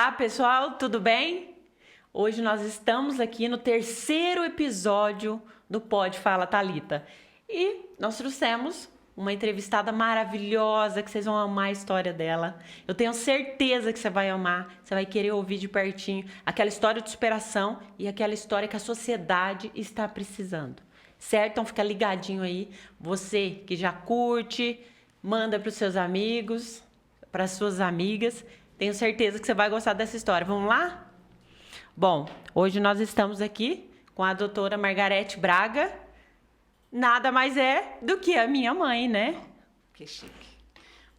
Olá, pessoal, tudo bem? Hoje nós estamos aqui no terceiro episódio do Pode Fala Thalita. E nós trouxemos uma entrevistada maravilhosa, que vocês vão amar a história dela. Eu tenho certeza que você vai amar, você vai querer ouvir de pertinho aquela história de superação e aquela história que a sociedade está precisando. Certo? Então fica ligadinho aí. Você que já curte, manda para os seus amigos, para as suas amigas. Tenho certeza que você vai gostar dessa história. Vamos lá? Bom, hoje nós estamos aqui com a doutora Margarete Braga. Nada mais é do que a minha mãe, né? Que chique.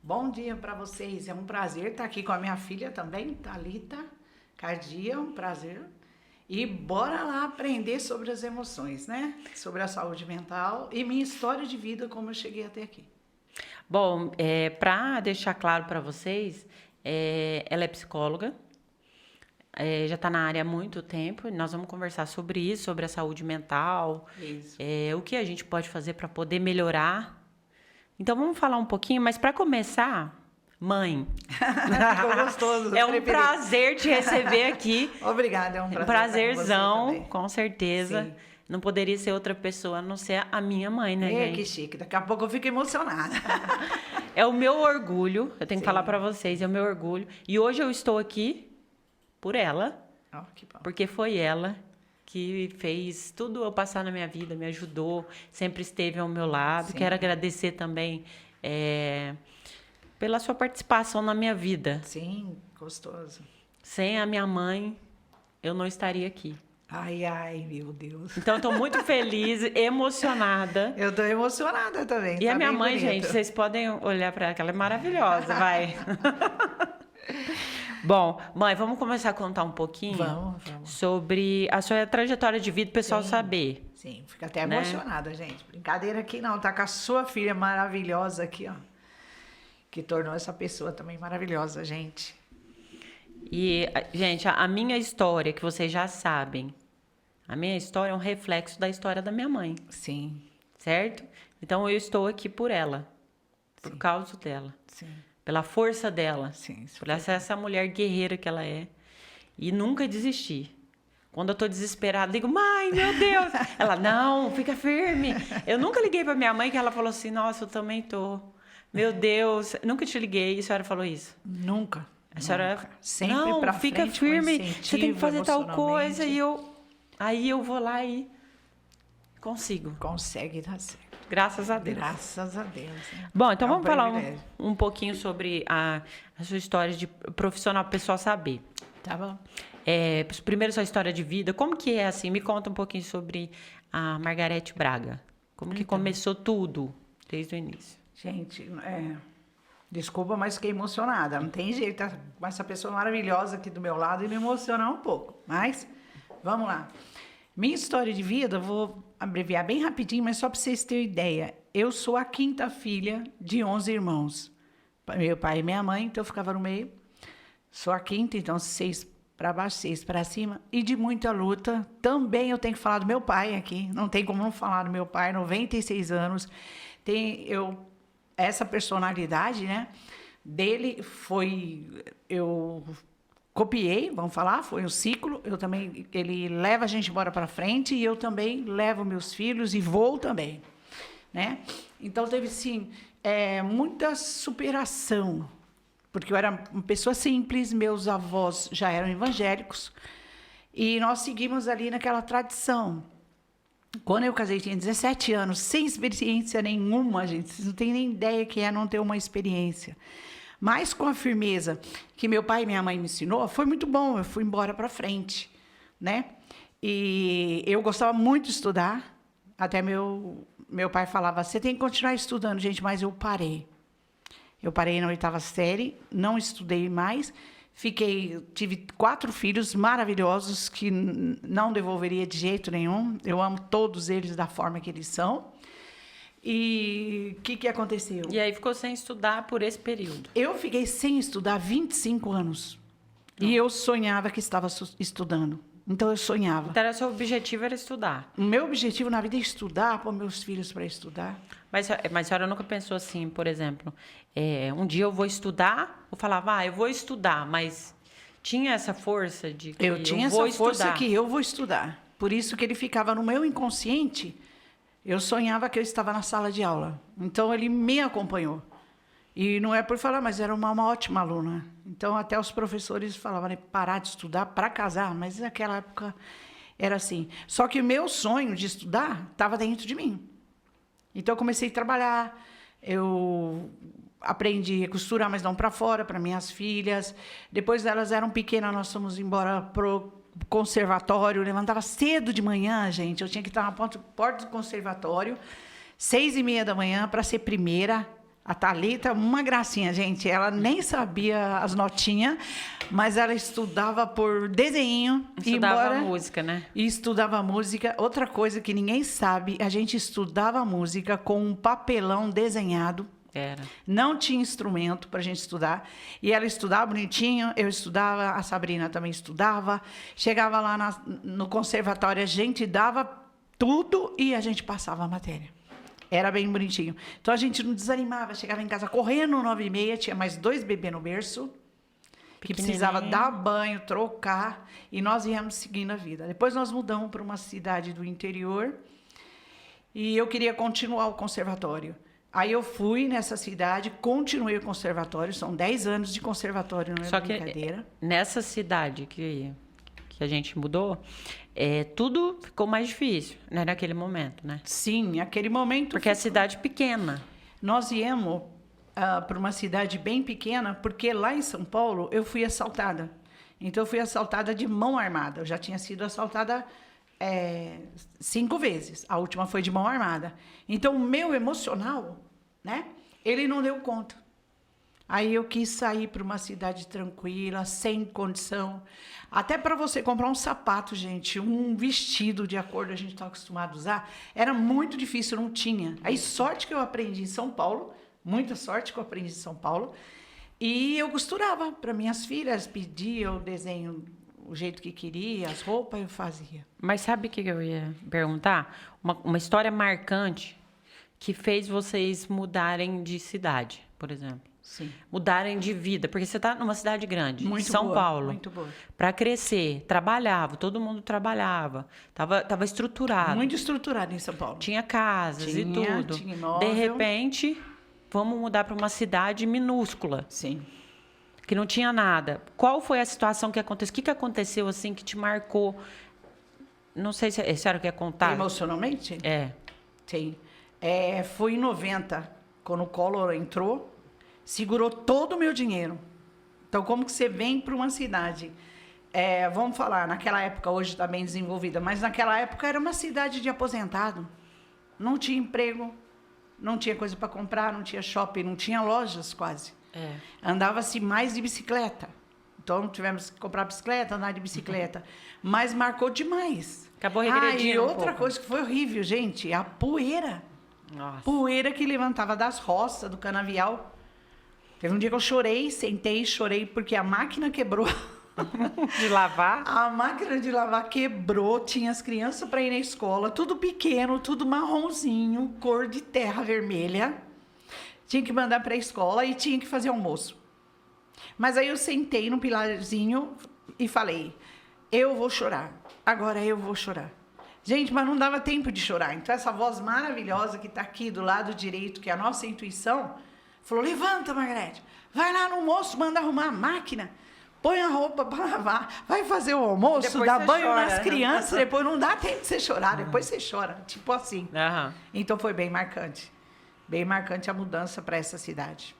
Bom dia para vocês. É um prazer estar aqui com a minha filha também, Thalita Cardia. Um prazer. E bora lá aprender sobre as emoções, né? Sobre a saúde mental e minha história de vida, como eu cheguei até aqui. Bom, para deixar claro para vocês, ela é psicóloga, já está na área há muito tempo. Nós vamos conversar sobre isso, sobre a saúde mental, o que a gente pode fazer para poder melhorar. Então, vamos falar um pouquinho, mas para começar, mãe, Ficou gostoso. É um prazer te receber aqui. Obrigada, é um prazer. Um prazerzão, estar com você com certeza. Sim. Não poderia ser outra pessoa a não ser a minha mãe, né, gente? Que chique. Daqui a pouco eu fico emocionada. É o meu orgulho, eu tenho que Sim. falar para vocês, é o meu orgulho. E hoje eu estou aqui por ela, Que bom. porque foi ela que fez tudo eu passar na minha vida, me ajudou, sempre esteve ao meu lado. Sim. Quero agradecer também pela sua participação na minha vida. Sim, gostoso. Sem a minha mãe, eu não estaria aqui. Ai, meu Deus. Então, eu estou muito feliz, emocionada. Eu tô emocionada também. E tá a minha bem mãe, bonito. gente, vocês podem olhar para ela, que ela é maravilhosa, vai. Bom, mãe, vamos começar a contar um pouquinho Vamos. sobre a sua trajetória de vida, o pessoal saber. Sim, fica até Né? emocionada, gente. Brincadeira aqui não, tá com a sua filha maravilhosa aqui, ó. Que tornou essa pessoa também maravilhosa, gente. E, gente, a minha história, que vocês já sabem, a minha história é um reflexo da história da minha mãe, Sim, certo? Então, eu estou aqui por ela, por Sim. causa dela, sim, pela força dela, sim. por essa mulher guerreira que ela é. E nunca desistir. Quando eu tô desesperada, digo, mãe, meu Deus. Ela, não, fica firme. Eu nunca liguei pra minha mãe, que ela falou assim, nossa, eu também tô. Meu Deus, nunca te liguei. E a senhora falou isso? Nunca. A senhora, Nunca. Sempre não, pra fica frente, firme. com Você tem que fazer tal coisa. emocionalmente. Aí eu vou lá e consigo. Consegue dar certo. Graças a Deus. Graças a Deus. Né? Bom, então É um vamos falar privilégio. um pouquinho sobre a sua história de profissional, para o pessoal saber. Tá bom. Primeiro, sua história de vida. Como que é assim? Me conta um pouquinho sobre a Margarete Braga. Como que começou tudo, desde o início? Gente, desculpa, mas fiquei emocionada. Não tem jeito, tá com essa pessoa maravilhosa aqui do meu lado e me emocionar um pouco. Mas, vamos lá. Minha história de vida, eu vou abreviar bem rapidinho, mas só para vocês terem ideia. Eu sou a quinta filha de 11 irmãos. Meu pai e minha mãe, então eu ficava no meio. Sou a quinta, então 6 para baixo, 6 para cima. E de muita luta. Também eu tenho que falar do meu pai aqui. Não tem como não falar do meu pai, 96 anos. Essa personalidade, né? Dele eu copiei, vamos falar, foi um ciclo. Ele leva a gente embora para frente e eu também levo meus filhos e vou também, né? Então teve sim muita superação, porque eu era uma pessoa simples, meus avós já eram evangélicos e nós seguimos ali naquela tradição. Quando eu casei, tinha 17 anos, sem experiência nenhuma, gente. Vocês não têm nem ideia que é não ter uma experiência. Mas com a firmeza que meu pai e minha mãe me ensinou, foi muito bom. Eu fui embora para frente, né? E eu gostava muito de estudar. Até meu pai falava, você tem que continuar estudando, gente. Mas eu parei. Eu parei na 8ª série, não estudei mais. Tive 4 filhos maravilhosos que não devolveria de jeito nenhum. Eu amo todos eles da forma que eles são. E o que aconteceu? E aí ficou sem estudar por esse período? Eu fiquei sem estudar 25 anos. E eu sonhava que estava estudando. Então, eu sonhava. Então, o seu objetivo era estudar? O meu objetivo na vida é estudar, pôr meus filhos para estudar. Mas a senhora nunca pensou assim, por exemplo, um dia eu vou estudar, eu falava, eu vou estudar, mas tinha essa força de que Eu tinha vou essa força estudar. que eu vou estudar. Por isso que ele ficava no meu inconsciente. Eu sonhava que eu estava na sala de aula. Então, ele me acompanhou. E não é por falar, mas era uma ótima aluna. Então, até os professores falavam, né, parar de estudar para casar. Mas naquela época era assim. Só que o meu sonho de estudar estava dentro de mim. Então, eu comecei a trabalhar. Eu aprendi a costurar, mas não para fora, para minhas filhas. Depois elas eram pequenas, nós fomos embora pro conservatório. Eu levantava cedo de manhã, gente. Eu tinha que estar na porta do conservatório, 6h30 da manhã, para ser primeira. A Thalita, uma gracinha, gente. Ela nem sabia as notinhas, mas ela estudava por desenho. Estudava música, né? E estudava música. Outra coisa que ninguém sabe, a gente estudava música com um papelão desenhado. Era. Não tinha instrumento para a gente estudar. E ela estudava bonitinho, eu estudava, a Sabrina também estudava. Chegava lá no conservatório, a gente dava tudo e a gente passava a matéria. Era bem bonitinho. Então, a gente não desanimava. Chegava em casa correndo, 9h30, tinha mais 2 bebês no berço, que precisava dar banho, trocar, e nós íamos seguindo a vida. Depois, nós mudamos para uma cidade do interior, e eu queria continuar o conservatório. Aí, eu fui nessa cidade, continuei o conservatório, são 10 anos de conservatório, não é Só brincadeira. que nessa cidade que a gente mudou, tudo ficou mais difícil, né, naquele momento, né? Sim, naquele momento... Porque é cidade pequena. Nós íamos para uma cidade bem pequena, porque lá em São Paulo eu fui assaltada. Então, eu fui assaltada de mão armada. Eu já tinha sido assaltada 5 vezes. A última foi de mão armada. Então, o meu emocional, né, ele não deu conta. Aí eu quis sair para uma cidade tranquila, sem condição. Até para você comprar um sapato, gente, um vestido de acordo a gente está acostumado a usar, era muito difícil, não tinha. Aí, sorte que eu aprendi em São Paulo, muita sorte que eu aprendi em São Paulo, e eu costurava para minhas filhas, pedia o desenho, o jeito que queria, as roupas, eu fazia. Mas sabe o que eu ia perguntar? Uma história marcante que fez vocês mudarem de cidade, por exemplo. Sim. Mudarem de vida, porque você está numa cidade grande, Muito São boa, Paulo. muito boa. Para crescer, trabalhava, todo mundo trabalhava, tava estruturado. Muito estruturado em São Paulo. Tinha casas e tudo. Tinha imóvel. De repente, vamos mudar para uma cidade minúscula, Sim. que não tinha nada. Qual foi a situação que aconteceu? O que aconteceu assim que te marcou? Não sei se a senhora quer contar. Emocionalmente? É. Sim. Foi em 90, quando o Collor entrou, segurou todo o meu dinheiro. Então, como que você vem para uma cidade? Vamos falar, naquela época, hoje está bem desenvolvida, mas naquela época era uma cidade de aposentado. Não tinha emprego, não tinha coisa para comprar, não tinha shopping, não tinha lojas quase. Andava-se mais de bicicleta. Então, tivemos que comprar bicicleta, andar de bicicleta. Mas marcou demais. Acabou regredindo e outra pouco. coisa que foi horrível, gente, a poeira. Nossa. Poeira que levantava das roças, do canavial. Teve um dia que eu chorei, sentei e chorei, porque a máquina quebrou. De lavar? A máquina de lavar quebrou, tinha as crianças para ir na escola, tudo pequeno, tudo marronzinho, cor de terra vermelha. Tinha que mandar para a escola e tinha que fazer almoço. Mas aí eu sentei no pilarzinho e falei, eu vou chorar, agora eu vou chorar. Gente, mas não dava tempo de chorar. Então, essa voz maravilhosa que está aqui do lado direito, que é a nossa intuição, falou, levanta, Margarete, vai lá no almoço, manda arrumar a máquina, põe a roupa para lavar, vai fazer o almoço, Depois dá você banho chora. nas crianças, depois não dá tempo de você chorar, depois você chora, tipo assim. Aham. Então, foi bem marcante a mudança para essa cidade.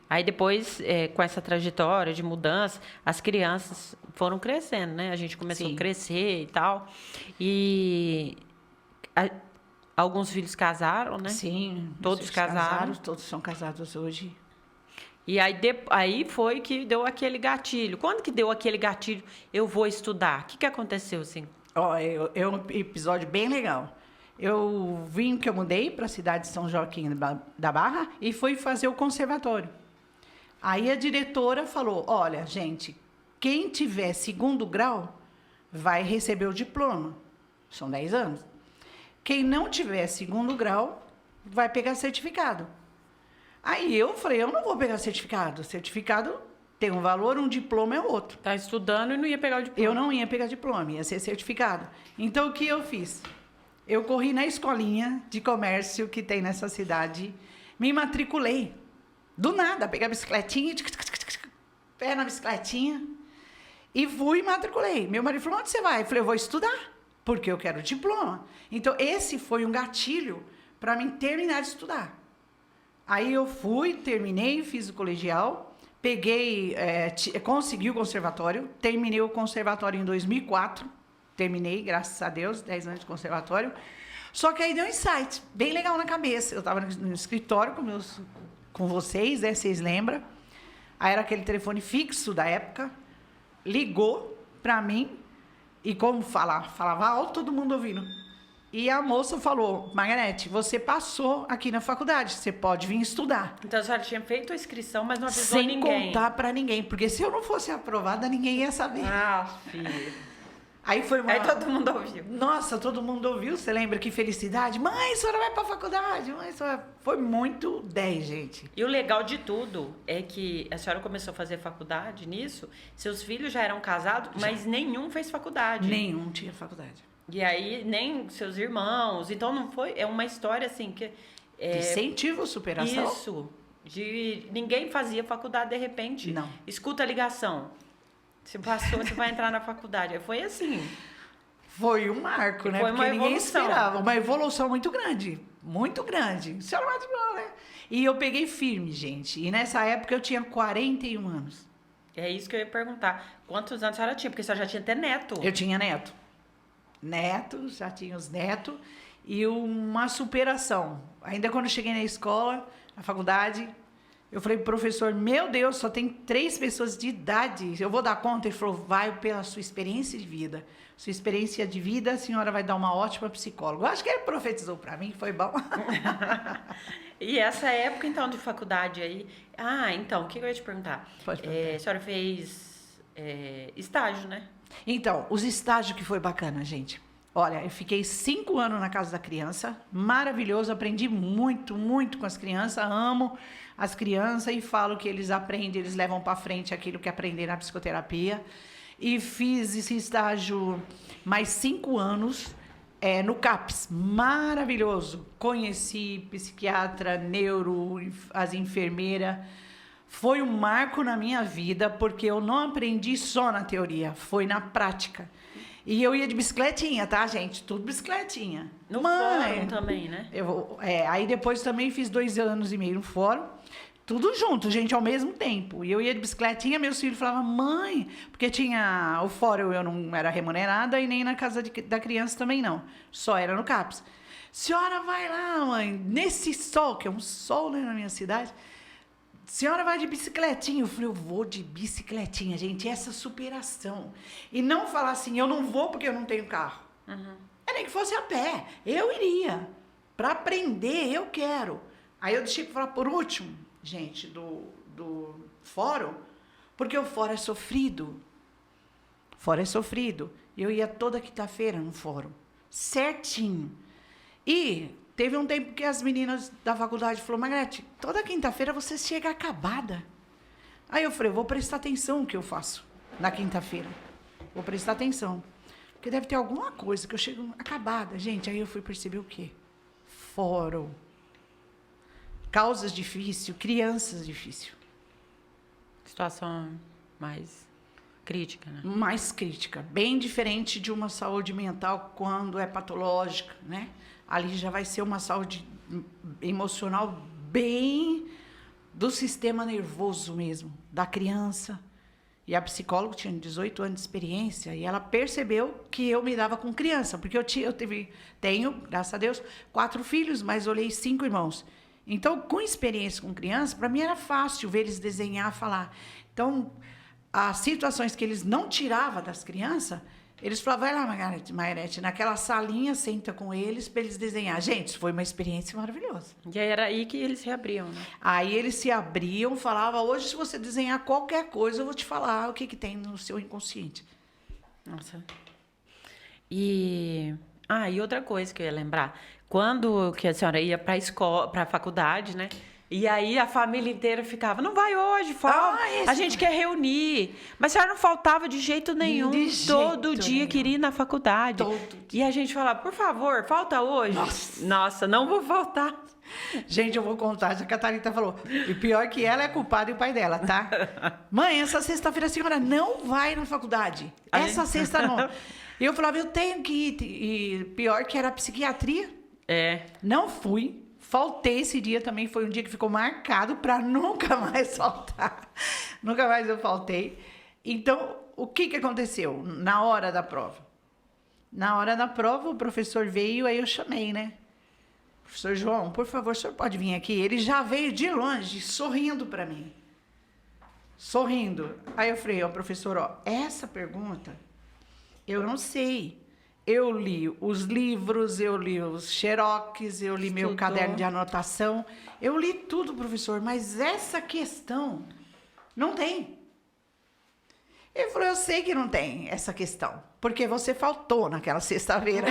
Aí depois, com essa trajetória de mudança, as crianças foram crescendo, né? A gente começou Sim. a crescer e tal. E alguns filhos casaram, né? Sim. Todos vocês casaram. todos são casados hoje. E aí foi que deu aquele gatilho. Quando que deu aquele gatilho? Eu vou estudar. O que aconteceu, assim? É um episódio bem legal. Eu mudei para a cidade de São Joaquim da Barra e fui fazer o conservatório. Aí a diretora falou, olha, gente, quem tiver 2º grau vai receber o diploma. São 10 anos. Quem não tiver 2º grau vai pegar certificado. Aí eu falei, eu não vou pegar certificado. Certificado tem um valor, um diploma é outro. Tá estudando e não ia pegar o diploma. Eu não ia pegar diploma, ia ser certificado. Então, o que eu fiz? Eu corri na escolinha de comércio que tem nessa cidade, me matriculei. Do nada, peguei a bicicletinha, pé na bicicletinha, e fui e matriculei. Meu marido falou, onde você vai? Eu falei, eu vou estudar, porque eu quero diploma. Então, esse foi um gatilho para mim terminar de estudar. Aí eu fui, terminei, fiz o colegial, peguei, consegui o conservatório, terminei o conservatório em 2004, terminei, graças a Deus, 10 anos de conservatório. Só que aí deu um insight, bem legal na cabeça. Eu estava no escritório com vocês, né, vocês lembram? Aí era aquele telefone fixo da época, ligou para mim, e como falava alto, todo mundo ouvindo. E a moça falou, Margarete, você passou aqui na faculdade, você pode vir estudar. Então a senhora tinha feito a inscrição, mas não avisou ninguém. Sem contar para ninguém, porque se eu não fosse aprovada, ninguém ia saber. Ah, filho. Aí foi Aí todo mundo ouviu. Nossa, todo mundo ouviu, você lembra que felicidade? Mãe, a senhora vai pra faculdade, mãe, a senhora... Foi muito 10, gente. E o legal de tudo é que a senhora começou a fazer faculdade nisso, seus filhos já eram casados, mas nenhum fez faculdade. Nenhum tinha faculdade. E aí, nem seus irmãos. Então, não foi... É uma história, assim, que... Incentivo, superação. Isso. Ninguém fazia faculdade, de repente. Não. Escuta a ligação. Você passou, você vai entrar na faculdade. Foi assim. Foi um marco, né? Foi uma Porque ninguém evolução. esperava. Uma evolução muito grande. Muito grande. Isso era mais igual, né? E eu peguei firme, gente. E nessa época eu tinha 41 anos. É isso que eu ia perguntar. Quantos anos a senhora tinha? Porque a senhora já tinha até neto. Eu tinha neto. Já tinha os netos. E uma superação. Ainda quando eu cheguei na escola, na faculdade, eu falei pro professor, meu Deus, só tem 3 pessoas de idade. Eu vou dar conta? Ele falou, vai pela sua experiência de vida. Sua experiência de vida, a senhora vai dar uma ótima psicóloga. Eu acho que ele profetizou para mim, foi bom. E essa época, então, de faculdade aí... Ah, então, o que eu ia te perguntar? Pode perguntar. A senhora fez estágio, né? Então, os estágios que foi bacana, gente. Olha, eu fiquei 5 anos na casa da criança, maravilhoso, aprendi muito, muito com as crianças, amo as crianças e falo que eles aprendem, eles levam para frente aquilo que aprenderam na psicoterapia. E fiz esse estágio mais 5 anos no CAPS, maravilhoso. Conheci psiquiatra, neuro, as enfermeiras. Foi um marco na minha vida, porque eu não aprendi só na teoria, foi na prática. E eu ia de bicicletinha, tá, gente? Tudo bicicletinha. No fórum também, né? Aí depois também fiz 2 anos e meio no fórum. Tudo junto, gente, ao mesmo tempo. E eu ia de bicicletinha, meus filhos falavam, mãe... Porque tinha o fórum, eu não era remunerada, e nem na casa da criança também não. Só era no CAPS. Senhora vai lá, mãe, nesse sol, que é um sol, né, na minha cidade... Senhora vai de bicicletinha. Eu falei, eu vou de bicicletinha, gente. Essa superação. E não falar assim, eu não vou porque eu não tenho carro. Uhum. É nem que fosse a pé. Eu iria. Para aprender, eu quero. Aí eu deixei para falar por último, gente, do fórum, porque o fórum é sofrido. O fórum é sofrido. Eu ia toda quinta-feira no fórum. Certinho. E... Teve um tempo que as meninas da faculdade falaram, Margarete, toda quinta-feira você chega acabada. Aí eu falei, eu vou prestar atenção no que eu faço na quinta-feira. Vou prestar atenção. Porque deve ter alguma coisa que eu chego acabada. Gente, aí eu fui perceber o quê? Fórum. Causas difíceis, crianças difíceis. Situação mais crítica, né? Mais crítica. Bem diferente de uma saúde mental quando é patológica, né? Ali já vai ser uma saúde emocional bem do sistema nervoso mesmo, da criança. E a psicóloga tinha 18 anos de experiência e ela percebeu que eu me dava com criança, porque tenho, graças a Deus, 4 filhos, mas olhei 5 irmãos. Então, com experiência com criança, para mim era fácil ver eles desenhar, falar. Então, as situações que eles não tiravam das crianças, eles falavam, vai lá, Margarete, naquela salinha, senta com eles para eles desenhar. Gente, isso foi uma experiência maravilhosa. E aí era aí que eles se abriam, né? Aí eles se abriam, falavam, hoje se você desenhar qualquer coisa, eu vou te falar o que tem no seu inconsciente. Nossa. E outra coisa que eu ia lembrar, quando que a senhora ia para a escola, para a faculdade, né? E aí a família inteira ficava, não vai hoje, falta. esse A gente quer reunir. Mas a senhora não faltava de jeito nenhum. De Todo jeito dia nenhum. queria ir na faculdade. Todo E a gente falava, por favor, falta hoje. Nossa, não vou faltar. Gente, eu vou contar, já que a Thalita falou. E pior que ela é culpada e o pai dela, tá? Mãe, essa sexta-feira a senhora não vai na faculdade. Essa sexta não. E eu falava, eu tenho que ir. E pior que era psiquiatria. Não fui. Faltei esse dia também. Foi um dia que ficou marcado para nunca mais faltar. Nunca mais eu faltei. Então, o que aconteceu na hora da prova? Na hora da prova, o professor veio, aí eu chamei, né? Professor João, por favor, o senhor pode vir aqui? Ele já veio de longe, sorrindo para mim. Sorrindo. Aí eu falei, ó, professor, ó, essa pergunta eu não sei. Eu li os livros, eu li os xerox, eu li meu caderno de anotação. Eu li tudo, professor, mas essa questão não tem. Ele falou, eu sei que não tem essa questão, porque você faltou naquela sexta-feira.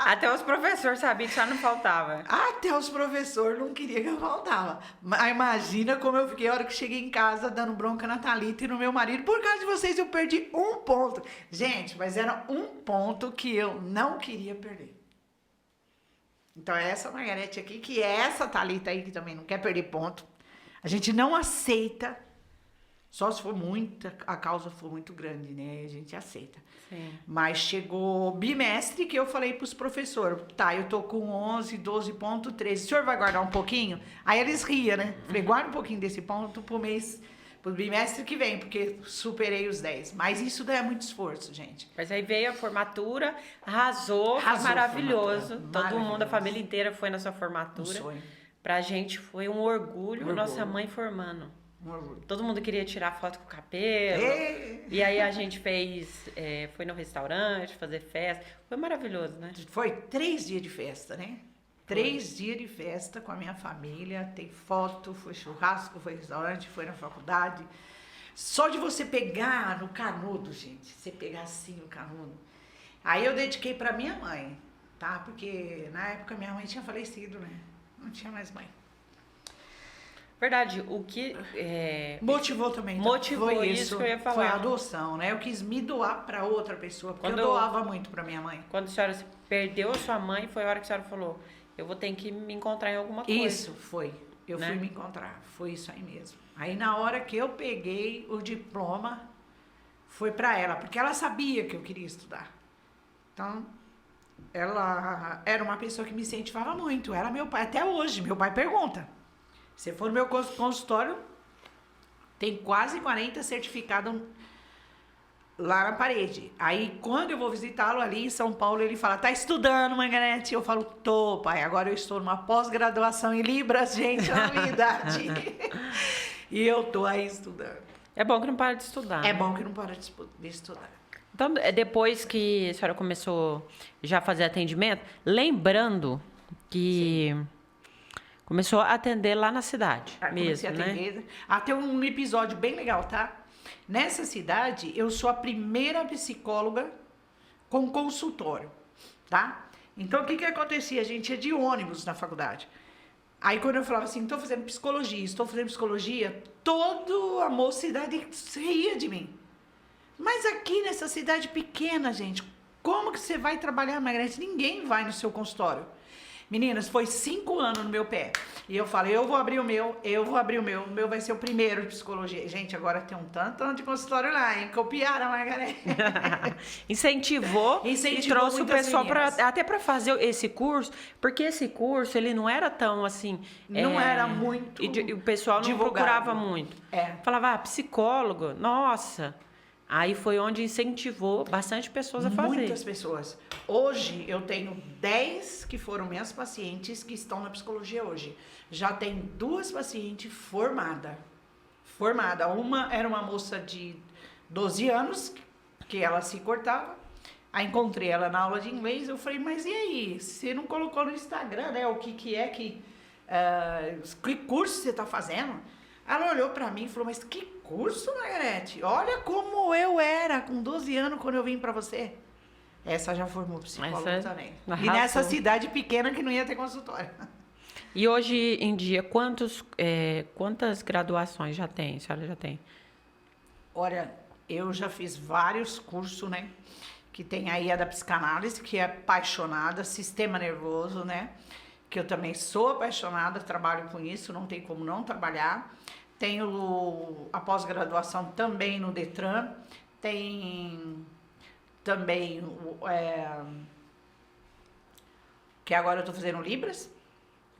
Até os professores sabiam que já não faltava. Até os professores não queriam que eu faltava. Mas imagina como eu fiquei a hora que cheguei em casa dando bronca na Thalita e no meu marido. Por causa de vocês eu perdi 1 ponto. Gente, mas era 1 ponto que eu não queria perder. Então é essa Margarete aqui, que é essa Thalita aí que também não quer perder ponto. A gente não aceita. Só se for muita, a causa for muito grande, né? A gente aceita. Sim. Mas chegou bimestre que eu falei para os professores, tá, eu tô com 11, 12 pontos, 13. O senhor vai guardar um pouquinho? Aí eles riam, né? Falei, guarda um pouquinho desse ponto pro mês, pro bimestre que vem, porque superei os 10. Mas isso daí é muito esforço, gente. Mas aí veio a formatura, arrasou, foi maravilhoso. Todo mundo, a família inteira foi na sua formatura. Um sonho. Pra gente foi um orgulho, nossa mãe formando. Todo mundo queria tirar foto com o cabelo. E aí a gente fez, foi no restaurante, fazer festa. Foi maravilhoso, né? Foi 3 dias de festa, né? 3 dias de festa com a minha família. Tem foto, foi churrasco, foi restaurante, foi na faculdade. Só de você pegar no canudo, gente. Você pegar assim no canudo. Aí eu dediquei pra minha mãe, tá? Porque na época minha mãe tinha falecido, né? Não tinha mais mãe. Verdade, o que... motivou também. Motivou foi isso que eu ia falar. Foi a adoção, né? Eu quis me doar para outra pessoa, porque eu doava muito para minha mãe. Quando a senhora perdeu a sua mãe, foi a hora que a senhora falou, eu vou ter que me encontrar em alguma coisa. Isso, foi. Eu fui me encontrar. Foi isso aí mesmo. Aí na hora que eu peguei o diploma, foi para ela, porque ela sabia que eu queria estudar. Então, ela era uma pessoa que me incentivava muito. Era meu pai, até hoje, meu pai pergunta. Se for no meu consultório, tem quase 40 certificados lá na parede. Aí, quando eu vou visitá-lo ali em São Paulo, ele fala, tá estudando, Margarete? Eu falo, tô, pai. Agora eu estou numa pós-graduação em Libras, gente, na minha idade. E eu tô aí estudando. É bom que não para de estudar. É bom que não para de estudar. Então, depois que a senhora começou já a fazer atendimento, lembrando que... Sim. Começou a atender lá na cidade mesmo, né? Até um episódio bem legal, tá? Nessa cidade, eu sou a primeira psicóloga com consultório, tá? Então, o que acontecia? A gente ia de ônibus na faculdade. Aí, quando eu falava assim, estou fazendo psicologia, toda a mocidade ria de mim. Mas aqui nessa cidade pequena, gente, como que você vai trabalhar, Margarete? Ninguém vai no seu consultório. Meninas, foi 5 anos no meu pé. E eu falei, eu vou abrir o meu, o meu vai ser o primeiro de psicologia. Gente, agora tem um tanto de consultório lá, hein? Copiaram a Margarete. Incentivou e trouxe o pessoal até para fazer esse curso, porque esse curso, ele não era tão assim... Não era muito e o pessoal não procurava muito. Falava, psicólogo, nossa... Aí foi onde incentivou bastante pessoas a fazer. Muitas pessoas. Hoje, eu tenho 10 que foram minhas pacientes que estão na psicologia hoje. Já tem 2 pacientes formadas. Uma era uma moça de 12 anos, que ela se cortava. Aí encontrei ela na aula de inglês. Eu falei, mas e aí? Você não colocou no Instagram, né? O que curso você está fazendo? Ela olhou pra mim e falou, mas que curso, Margarete? Olha como eu era com 12 anos quando eu vim pra você. Essa já formou psicóloga também. E nessa cidade pequena que não ia ter consultório. E hoje em dia, quantas graduações já tem? A senhora já tem? Olha, eu já fiz vários cursos, né? Que tem aí a da psicanálise, que é apaixonada, sistema nervoso, né? Que eu também sou apaixonada, trabalho com isso, não tem como não trabalhar. Tenho a pós-graduação também no Detran, tem também que agora eu estou fazendo Libras,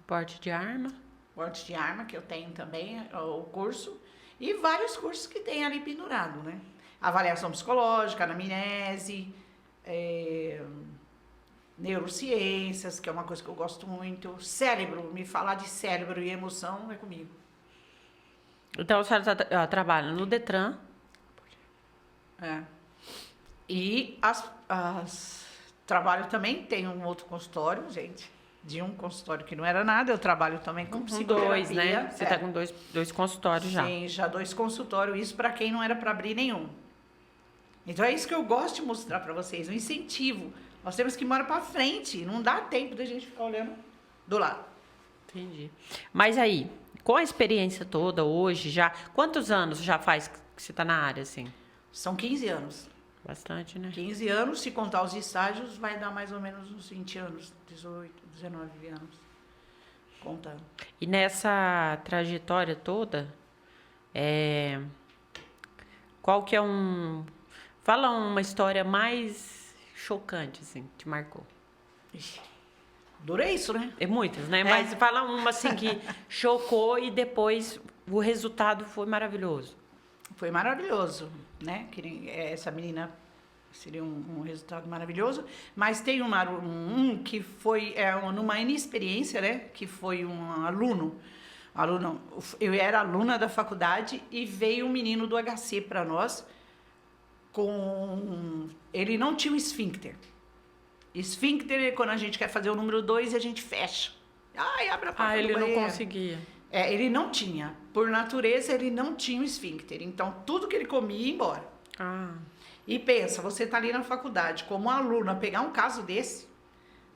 Porte de arma? porte de arma, que eu tenho também o curso, e vários cursos que tem ali pendurado, né? Avaliação psicológica, anamnese, neurociências, que é uma coisa que eu gosto muito, cérebro, me falar de cérebro e emoção é comigo. Então, a senhora trabalha no Detran. É. E trabalho também, tem um outro consultório, gente, de um consultório que não era nada, eu trabalho também com psicoterapia. Dois, né? Você tá com dois consultórios já. Sim, já 2 consultórios, isso para quem não era para abrir nenhum. Então é isso que eu gosto de mostrar para vocês, um incentivo. Nós temos que ir para frente, não dá tempo da gente ficar olhando do lado. Entendi. Mas aí, com a experiência toda hoje, já quantos anos já faz que você tá na área, assim? São 15 anos. Bastante, né? 15 anos, se contar os estágios, vai dar mais ou menos uns 20 anos, 18, 19 anos, contando. E nessa trajetória toda, qual que é Fala uma história mais chocante, assim, que te marcou. Ixi, dura isso, né? É muitas, né? Mas fala uma, assim, que chocou e depois o resultado foi maravilhoso. Foi maravilhoso, né? Essa menina seria um resultado maravilhoso. Mas tem um que foi numa inexperiência, né? Que foi um aluno. Eu era aluna da faculdade e veio um menino do HC para nós. Ele não tinha um esfíncter. Esfíncter é quando a gente quer fazer o número 2 e a gente fecha. Ai, abre a porta do ele banheiro. não conseguia. Ele não tinha. Por natureza, ele não tinha um esfíncter. Então, tudo que ele comia ia embora. E pensa, você tá ali na faculdade, como aluna, pegar um caso desse.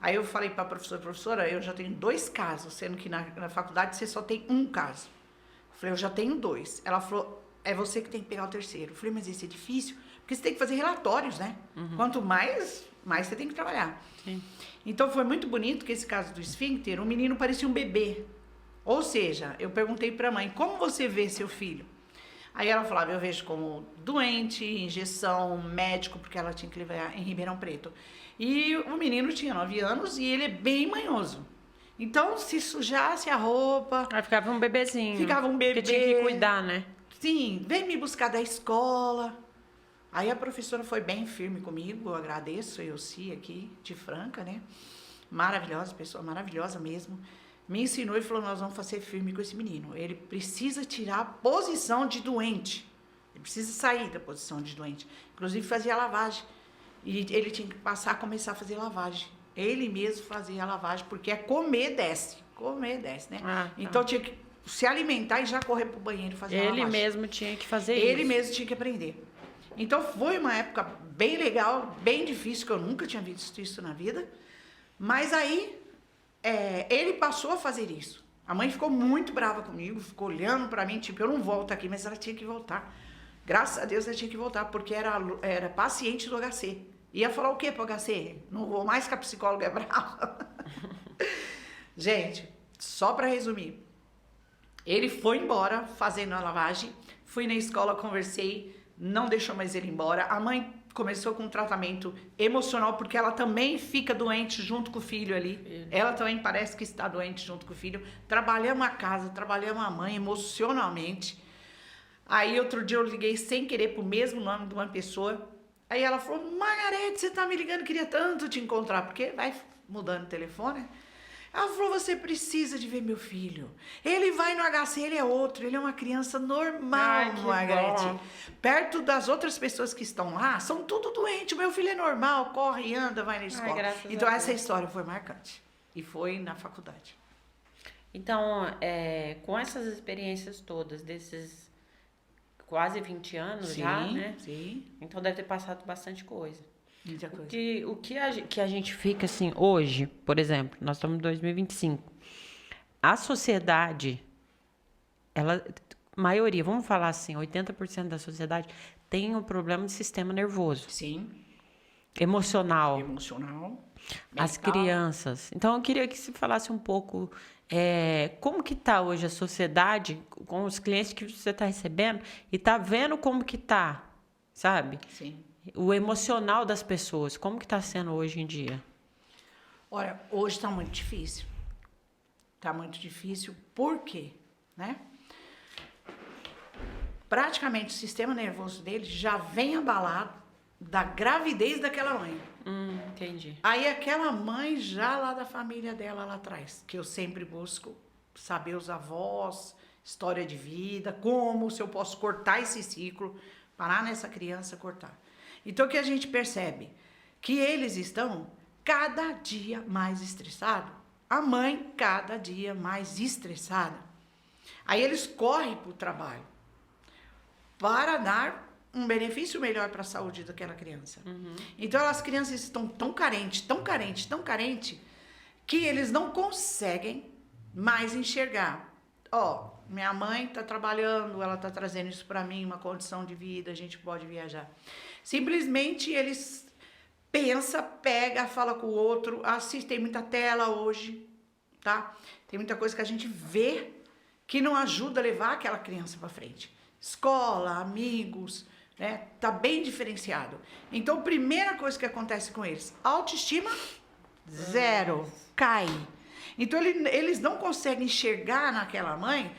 Aí eu falei pra professora, eu já tenho 2 casos, sendo que na faculdade você só tem um caso. Eu falei, eu já tenho 2. Ela falou, é você que tem que pegar o terceiro. Eu falei, mas isso é difícil, porque você tem que fazer relatórios, né? Uhum. Quanto mais você tem que trabalhar. Sim. Então, foi muito bonito que esse caso do esfíncter, o menino parecia um bebê. Ou seja, eu perguntei para a mãe, como você vê seu filho? Aí ela falava, eu vejo como doente, injeção, médico, porque ela tinha que levar em Ribeirão Preto. E o menino tinha 9 anos e ele é bem manhoso. Então, se sujasse a roupa... Aí ficava um bebezinho. Ficava um bebê. Porque tinha que cuidar, né? Sim, vem me buscar da escola. Aí a professora foi bem firme comigo, eu agradeço, eu sim aqui, de Franca, né? Maravilhosa, pessoa maravilhosa mesmo. Me ensinou e falou, nós vamos fazer firme com esse menino. Ele precisa tirar a posição de doente. Ele precisa sair da posição de doente. Inclusive fazia lavagem. E ele tinha que começar a fazer lavagem. Ele mesmo fazia a lavagem, porque é comer, desce. Comer, desce, né? Então tinha que se alimentar e já correr pro banheiro e fazer a lavagem. Ele mesmo tinha que fazer isso. Ele mesmo tinha que aprender. Então foi uma época bem legal, bem difícil, que eu nunca tinha visto isso na vida. Mas aí... ele passou a fazer isso. A mãe ficou muito brava comigo, ficou olhando pra mim, tipo, eu não volto aqui, mas ela tinha que voltar. Graças a Deus ela tinha que voltar, porque era paciente do HC. Ia falar o quê pro HC? Não vou mais que a psicóloga é brava. Gente, só pra resumir. Ele foi embora fazendo a lavagem, fui na escola, conversei, não deixou mais ele embora. A mãe começou com um tratamento emocional, porque ela também fica doente junto com o filho ali. Ela também parece que está doente junto com o filho. Trabalhamos a casa, trabalhamos a mãe emocionalmente. Aí outro dia eu liguei sem querer pro mesmo nome de uma pessoa. Aí ela falou, Margarete, você tá me ligando, queria tanto te encontrar, porque vai mudando o telefone. Ela falou, você precisa de ver meu filho. Ele vai no HC, ele é outro, ele é uma criança normal, Margarete. Perto das outras pessoas que estão lá, são tudo doentes. Meu filho é normal, corre, anda, vai na escola. Então essa história foi marcante. E foi na faculdade. Então, com essas experiências todas, desses quase 20 anos já, né? Sim. Então deve ter passado bastante coisa. Muita coisa. Que a gente fica assim, hoje, por exemplo, nós estamos em 2025. a sociedade, ela, maioria, vamos falar assim, 80% da sociedade tem um problema de sistema nervoso, Sim. emocional. Emocional. As mental. crianças. Então, eu queria que você falasse um pouco como que está hoje a sociedade com os clientes que você está recebendo e está vendo como que está, sabe? Sim. O emocional das pessoas, como que está sendo hoje em dia? Olha, hoje está muito difícil. Está muito difícil, por quê? Né? Praticamente o sistema nervoso dele já vem abalado da gravidez daquela mãe. Entendi. Aí aquela mãe já lá da família dela lá atrás, que eu sempre busco saber os avós, história de vida, como se eu posso cortar esse ciclo, parar nessa criança, cortar. Então o que a gente percebe? Que eles estão cada dia mais estressados. A mãe cada dia mais estressada. Aí eles correm para o trabalho para dar um benefício melhor para a saúde daquela criança. Então, as crianças estão tão carentes, que eles não conseguem mais enxergar. Ó, minha mãe está trabalhando, ela está trazendo isso para mim, uma condição de vida, a gente pode viajar. Simplesmente, eles pensa, pega, fala com o outro, assiste, tem muita tela hoje, tá? Tem muita coisa que a gente vê que não ajuda a levar aquela criança para frente. Escola, amigos, né? Tá bem diferenciado. Então, primeira coisa que acontece com eles, autoestima zero, cai. Então, eles não conseguem enxergar naquela mãe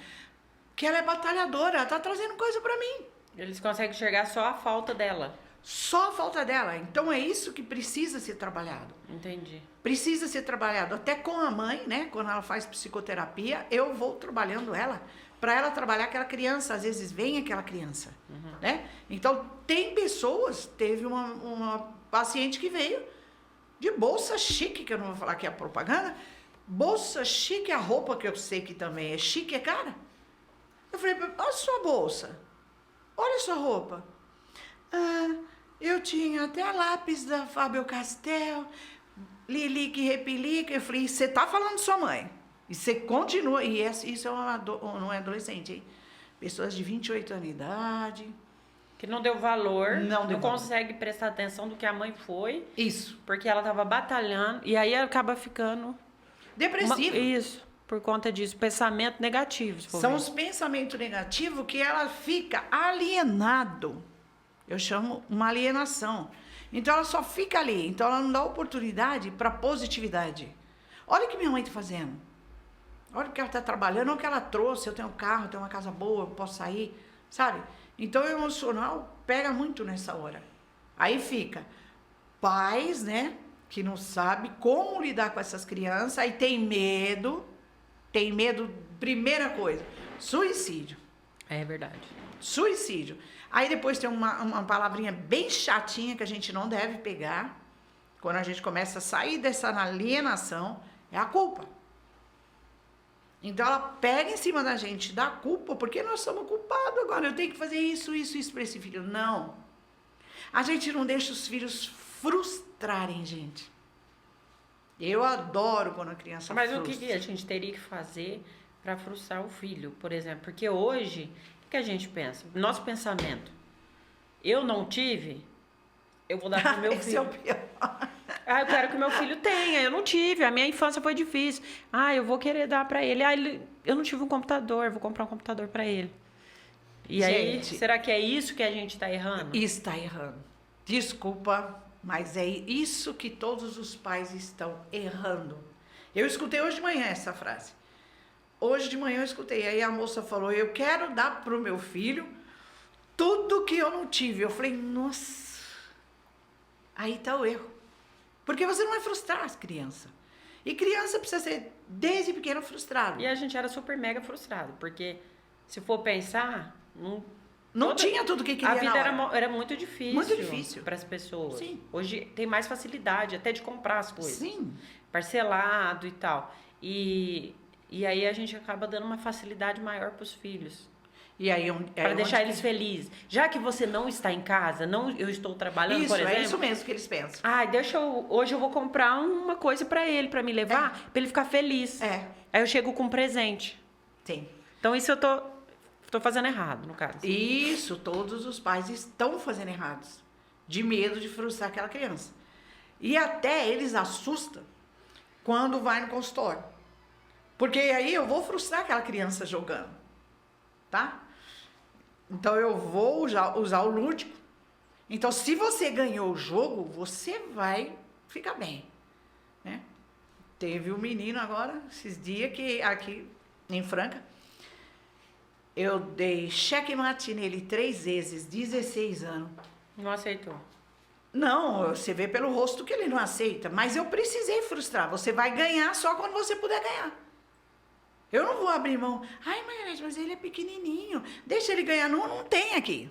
que ela é batalhadora, ela tá trazendo coisa para mim. Eles conseguem enxergar só a falta dela. Só a falta dela. Então, é isso que precisa ser trabalhado. Entendi. Precisa ser trabalhado até com a mãe, né? Quando ela faz psicoterapia, eu vou trabalhando ela para ela trabalhar aquela criança. Às vezes vem aquela criança, né? Então, tem pessoas, teve uma paciente que veio de bolsa chique, que eu não vou falar que é a propaganda, bolsa chique, a roupa que eu sei que também é chique, é cara. Eu falei, olha a sua bolsa, olha a sua roupa. Ah, eu tinha até lápis da Faber-Castell, Lilique Repelique. Eu falei, você tá falando de sua mãe. E você continua. E isso não é adolescente, hein? Pessoas de 28 anos de idade. Que não deu valor, Não deu valor. consegue prestar atenção do que a mãe foi, Isso. porque ela tava batalhando, e aí acaba ficando... Depressivo. Isso, por conta disso, pensamento negativo. se for São ver. os pensamentos negativos que ela fica alienado. Eu chamo uma alienação. Então ela só fica ali. Então ela não dá oportunidade para positividade. Olha o que minha mãe está fazendo. Olha o que ela está trabalhando, olha o que ela trouxe. Eu tenho um carro, eu tenho uma casa boa, eu posso sair, sabe? Então o emocional pega muito nessa hora. Aí fica pais, né, que não sabe como lidar com essas crianças, aí tem medo, primeira coisa, suicídio. É verdade. Suicídio. Aí depois tem uma palavrinha bem chatinha que a gente não deve pegar, quando a gente começa a sair dessa alienação, é a culpa. Então ela pega em cima da gente, dá culpa, porque nós somos culpados agora, eu tenho que fazer isso para esse filho. Não. A gente não deixa os filhos frustrarem, gente. Eu adoro quando a criança Mas frustra. o que a gente teria que fazer para frustrar o filho, por exemplo? Porque hoje, o que a gente pensa? Nosso pensamento, eu não tive, eu vou dar pro meu Esse filho. é o pior. Ah, eu quero que meu filho tenha, eu não tive, a minha infância foi difícil. Ah, eu vou querer dar para ele. Ah, eu não tive um computador, vou comprar um computador para ele. E aí, Gente, será que é isso que a gente tá errando? está errando. Desculpa, mas é isso que todos os pais estão errando. Eu escutei hoje de manhã essa frase. Hoje de manhã eu escutei. Aí a moça falou, eu quero dar pro meu filho tudo que eu não tive. Eu falei, nossa, aí tá o erro. Porque você não vai frustrar as crianças. E criança precisa ser, desde pequeno, frustrado. E a gente era super mega frustrado, porque se for pensar, Não tinha tudo que queria a vida na hora. era muito difícil. Muito difícil. Para as pessoas. Sim. Hoje tem mais facilidade até de comprar as coisas. Sim. Parcelado e tal. E aí a gente acaba dando uma facilidade maior para os filhos. E aí, Para deixar eles felizes. Já que você não está em casa, eu estou trabalhando, por exemplo. É isso mesmo que eles pensam. Hoje eu vou comprar uma coisa para ele, para me levar, para ele ficar feliz. Aí eu chego com um presente. Sim. Então isso eu tô fazendo errado, no caso. Isso, todos os pais estão fazendo errados. De medo de frustrar aquela criança. E até eles assustam quando vai no consultório. Porque aí eu vou frustrar aquela criança jogando. Tá? Então eu vou usar o lúdico. Então se você ganhou o jogo, você vai ficar bem, né? Teve um menino agora, esses dias, que aqui em Franca, eu dei checkmate nele 3 vezes, 16 anos. Não aceitou. Não, você vê pelo rosto que ele não aceita, mas eu precisei frustrar. Você vai ganhar só quando você puder ganhar. Eu não vou abrir mão. Ai, Margarete, mas ele é pequenininho. Deixa ele ganhar. Não tem aqui.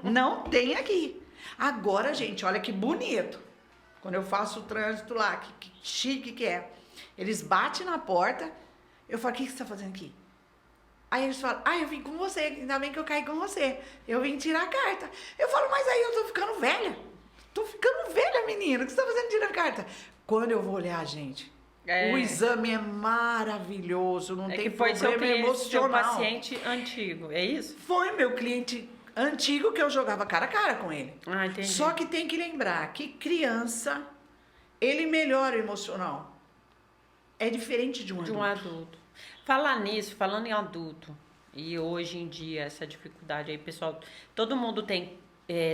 Não tem aqui. Agora, gente, olha que bonito. Quando eu faço o trânsito lá, que chique que é. Eles batem na porta. Eu falo, o que você está fazendo aqui? Aí eles falam, eu vim com você. Ainda bem que eu caí com você. Eu vim tirar a carta. Eu falo, mas aí eu tô ficando velha. Tô ficando velha, menino. O que você tá fazendo tirando carta? Quando eu vou olhar, gente... O exame é maravilhoso, não tem problema emocional. Seu paciente antigo, é isso? Foi meu cliente antigo que eu jogava cara a cara com ele. Ah, entendi. Só que tem que lembrar que criança, ele melhora o emocional. É diferente de um adulto. Falar nisso, falando em adulto, e hoje em dia essa dificuldade aí, pessoal, todo mundo tem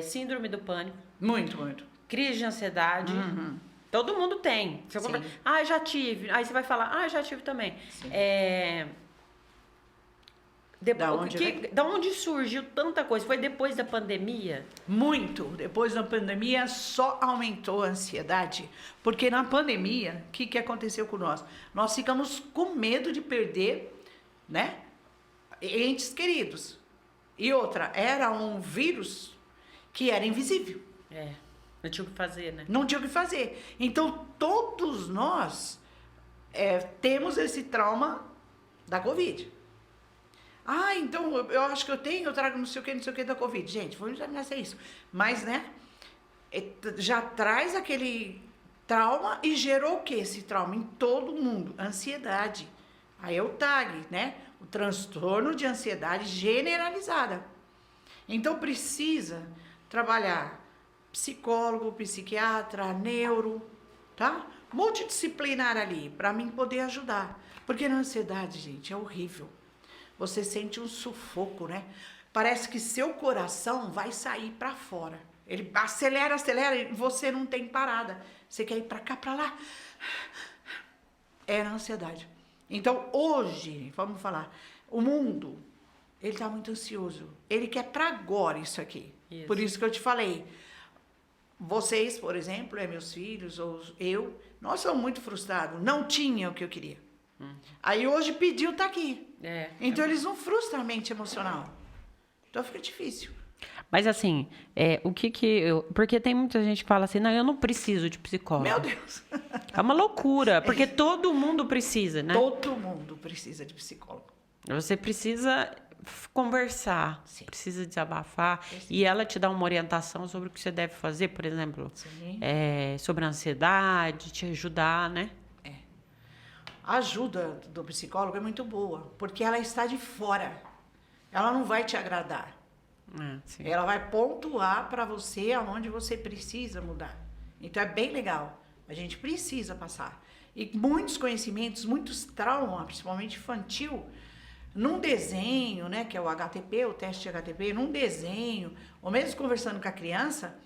síndrome do pânico. Muito, muito. Crise de ansiedade. Uhum. Todo mundo tem. Você compra, já tive. Aí você vai falar, já tive também. Da onde surgiu tanta coisa? Foi depois da pandemia? Muito. Depois da pandemia só aumentou a ansiedade. Porque na pandemia, o que aconteceu com nós? Nós ficamos com medo de perder, né, entes queridos. E outra, era um vírus que era invisível. Não tinha o que fazer, né? Não tinha o que fazer. Então, todos nós temos esse trauma da Covid. Então, eu acho que eu trago não sei o que da Covid. Gente, vamos examinar se é isso. Mas, né, já traz aquele trauma e gerou o que esse trauma? Em todo mundo. Ansiedade. Aí é o TAG, né? O transtorno de ansiedade generalizada. Então, precisa trabalhar psicólogo, psiquiatra, neuro, tá? Multidisciplinar ali, para mim poder ajudar. Porque na ansiedade, gente, é horrível. Você sente um sufoco, né? Parece que seu coração vai sair para fora. Ele acelera e você não tem parada. Você quer ir para cá, para lá. É na ansiedade. Então, hoje, vamos falar, o mundo, ele tá muito ansioso. Ele quer para agora isso aqui. Isso. Por isso que eu te falei. Vocês, por exemplo, meus filhos, ou eu, nós somos muito frustrados. Não tinha o que eu queria. Aí hoje pediu, tá aqui. Então eles não frustram a mente emocional. Então fica difícil. Mas assim, porque tem muita gente que fala assim, não, eu não preciso de psicólogo. Meu Deus. É uma loucura, porque todo mundo precisa, né? Todo mundo precisa de psicólogo. Você precisa conversar, precisa desabafar, e ela te dá uma orientação sobre o que você deve fazer, por exemplo, sobre a ansiedade, te ajudar, né? A ajuda do psicólogo é muito boa, porque ela está de fora. Ela não vai te agradar. Ela vai pontuar para você aonde você precisa mudar. Então é bem legal. A gente precisa passar. E muitos conhecimentos, muitos traumas, principalmente infantil, num desenho, né, que é o HTP, o teste de HTP, num desenho, ou mesmo conversando com a criança,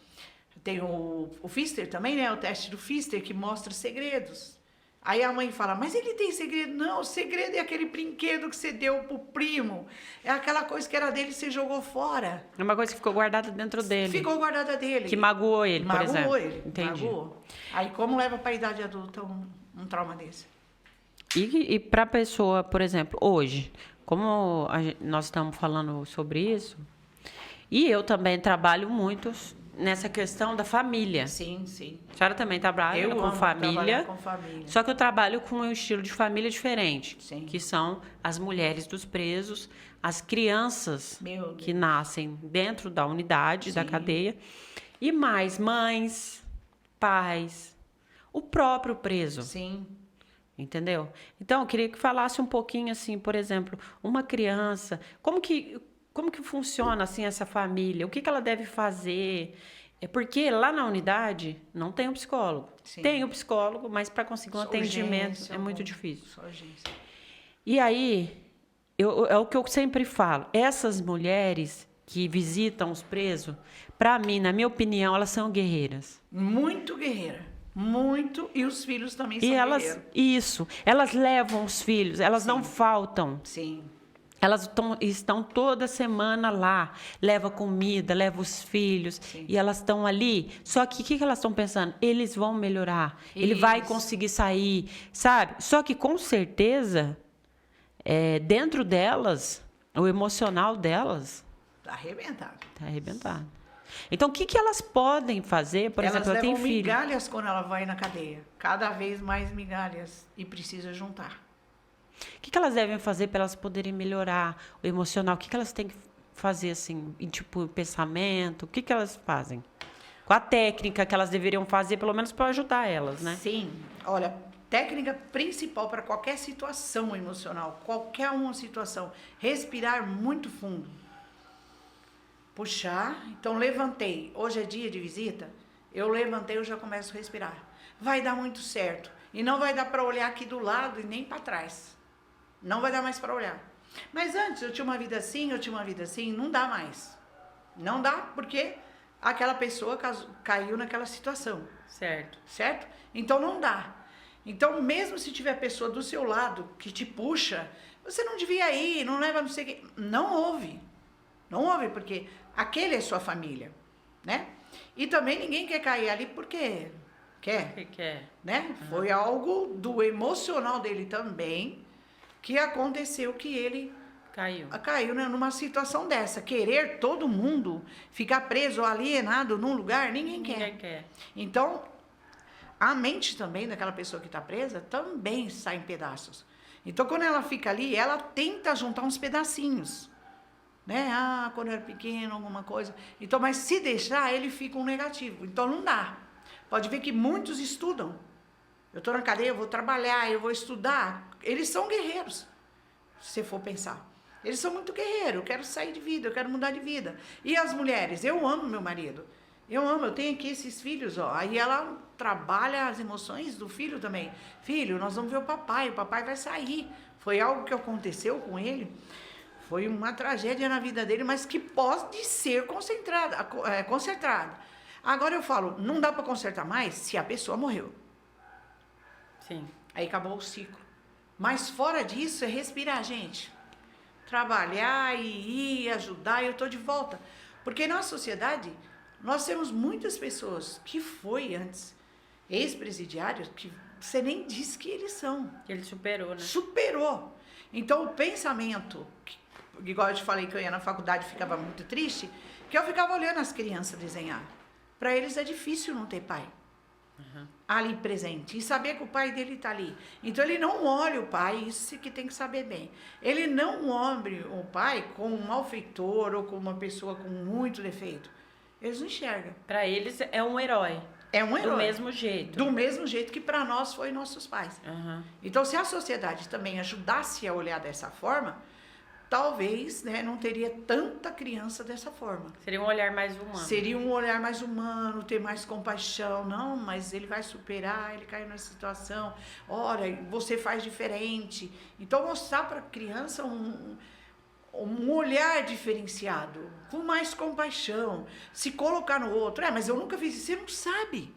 tem o Pfister também, né, o teste do Pfister, que mostra segredos. Aí a mãe fala, mas ele tem segredo? Não, o segredo é aquele brinquedo que você deu pro primo, é aquela coisa que era dele e você jogou fora. É uma coisa que ficou guardada dentro dele. Ficou guardada dele. Que magoou ele, por exemplo. Magoou ele. Entendi. Magoou. Aí como leva pra idade adulta um trauma desse? E pra pessoa, por exemplo, hoje, nós estamos falando sobre isso, e eu também trabalho muito nessa questão da família. Sim, sim. A senhora também trabalha Eu com amo família. trabalhar com família. Só que eu trabalho com um estilo de família diferente. Sim. Que são as mulheres dos presos, as crianças Meu Deus. que nascem dentro da unidade, da Sim. cadeia. E mais mães, pais, o próprio preso. Sim. Entendeu? Então, eu queria que falasse um pouquinho, assim, por exemplo, uma criança, como que funciona, assim, essa família? O que ela deve fazer? É porque lá na unidade não tem um psicólogo. Sim. Tem o psicólogo, mas para conseguir um Só atendimento urgência, é muito algum- difícil. Só urgência. E aí, é o que eu sempre falo. Essas mulheres que visitam os presos, para mim, na minha opinião, elas são guerreiras. Muito guerreira. Muito. E os filhos também E são elas, guerreiros. elas levam os filhos, elas não Sim. faltam. Sim. Elas estão toda semana lá, leva comida, leva os filhos, Sim. e elas estão ali. Só que o que elas estão pensando? Eles vão melhorar, ele vai Isso. conseguir sair, sabe? Só que com certeza, dentro delas, o emocional delas Tá arrebentado. está arrebentado. Então, o que elas podem fazer? Por Elas exemplo, ela tem levam filho. migalhas quando ela vai na cadeia. Cada vez mais migalhas. E precisa juntar. O que elas devem fazer para elas poderem melhorar o emocional? O que elas têm que fazer, assim, em tipo pensamento? O que elas fazem? Qual a técnica que elas deveriam fazer, pelo menos para ajudar elas, né? Sim. Olha, técnica principal para qualquer situação emocional, qualquer uma situação, respirar muito fundo. Puxar, então levantei. Hoje é dia de visita, eu levantei, eu já começo a respirar. Vai dar muito certo. E não vai dar para olhar aqui do lado e nem para trás. Não vai dar mais para olhar. Mas antes eu tinha uma vida assim, não dá mais. Não dá porque aquela pessoa caiu naquela situação. Certo. Certo? Então não dá. Então, mesmo se tiver pessoa do seu lado que te puxa, você não devia ir, não leva não sei o quê. Não ouve. Não ouve, porque aquele é sua família, né? E também ninguém quer cair ali porque quer, O que é? né? Foi algo do emocional dele também que aconteceu que ele caiu, né, numa situação dessa. Querer todo mundo ficar preso ou alienado num lugar, ninguém quer. Ninguém quer. Então, a mente também daquela pessoa que está presa também sai em pedaços. Então, quando ela fica ali, ela tenta juntar uns pedacinhos. Né? Ah, quando eu era pequeno, alguma coisa. Então, mas se deixar, ele fica um negativo. Então, não dá. Pode ver que muitos estudam. Eu estou na cadeia, eu vou trabalhar, eu vou estudar. Eles são guerreiros, se você for pensar. Eles são muito guerreiros. Eu quero sair de vida, eu quero mudar de vida. E as mulheres? Eu amo meu marido. Eu amo, eu tenho aqui esses filhos, ó. Aí ela trabalha as emoções do filho também. Filho, nós vamos ver o papai vai sair. Foi algo que aconteceu com ele. Foi uma tragédia na vida dele, mas que pode ser consertada. Agora eu falo, não dá para consertar mais se a pessoa morreu. Sim. Aí acabou o ciclo. Mas fora disso, é respirar, gente. Trabalhar e ir, ajudar, e eu estou de volta. Porque na sociedade, nós temos muitas pessoas que foi antes, ex-presidiários, que você nem diz que eles são. Que ele superou, né? Superou. Então, o pensamento, igual eu te falei que eu ia na faculdade e ficava muito triste, que eu ficava olhando as crianças desenhar. Para eles é difícil não ter pai. Ali presente, e saber que o pai dele está ali. Então ele não olha o pai, isso que tem que saber bem. Ele não olha o pai como um malfeitor ou como uma pessoa com muito defeito. Eles não enxergam. Para eles é um herói. É um herói. Do mesmo jeito. Do mesmo jeito que para nós foi nossos pais. Então, se a sociedade também ajudasse a olhar dessa forma, talvez, né, não teria tanta criança dessa forma. Seria um olhar mais humano. Seria um olhar mais humano, ter mais compaixão. Não, mas ele vai superar, ele caiu nessa situação. Olha, você faz diferente. Então, mostrar para a criança um olhar diferenciado, com mais compaixão. Se colocar no outro. Mas eu nunca fiz isso, você não sabe.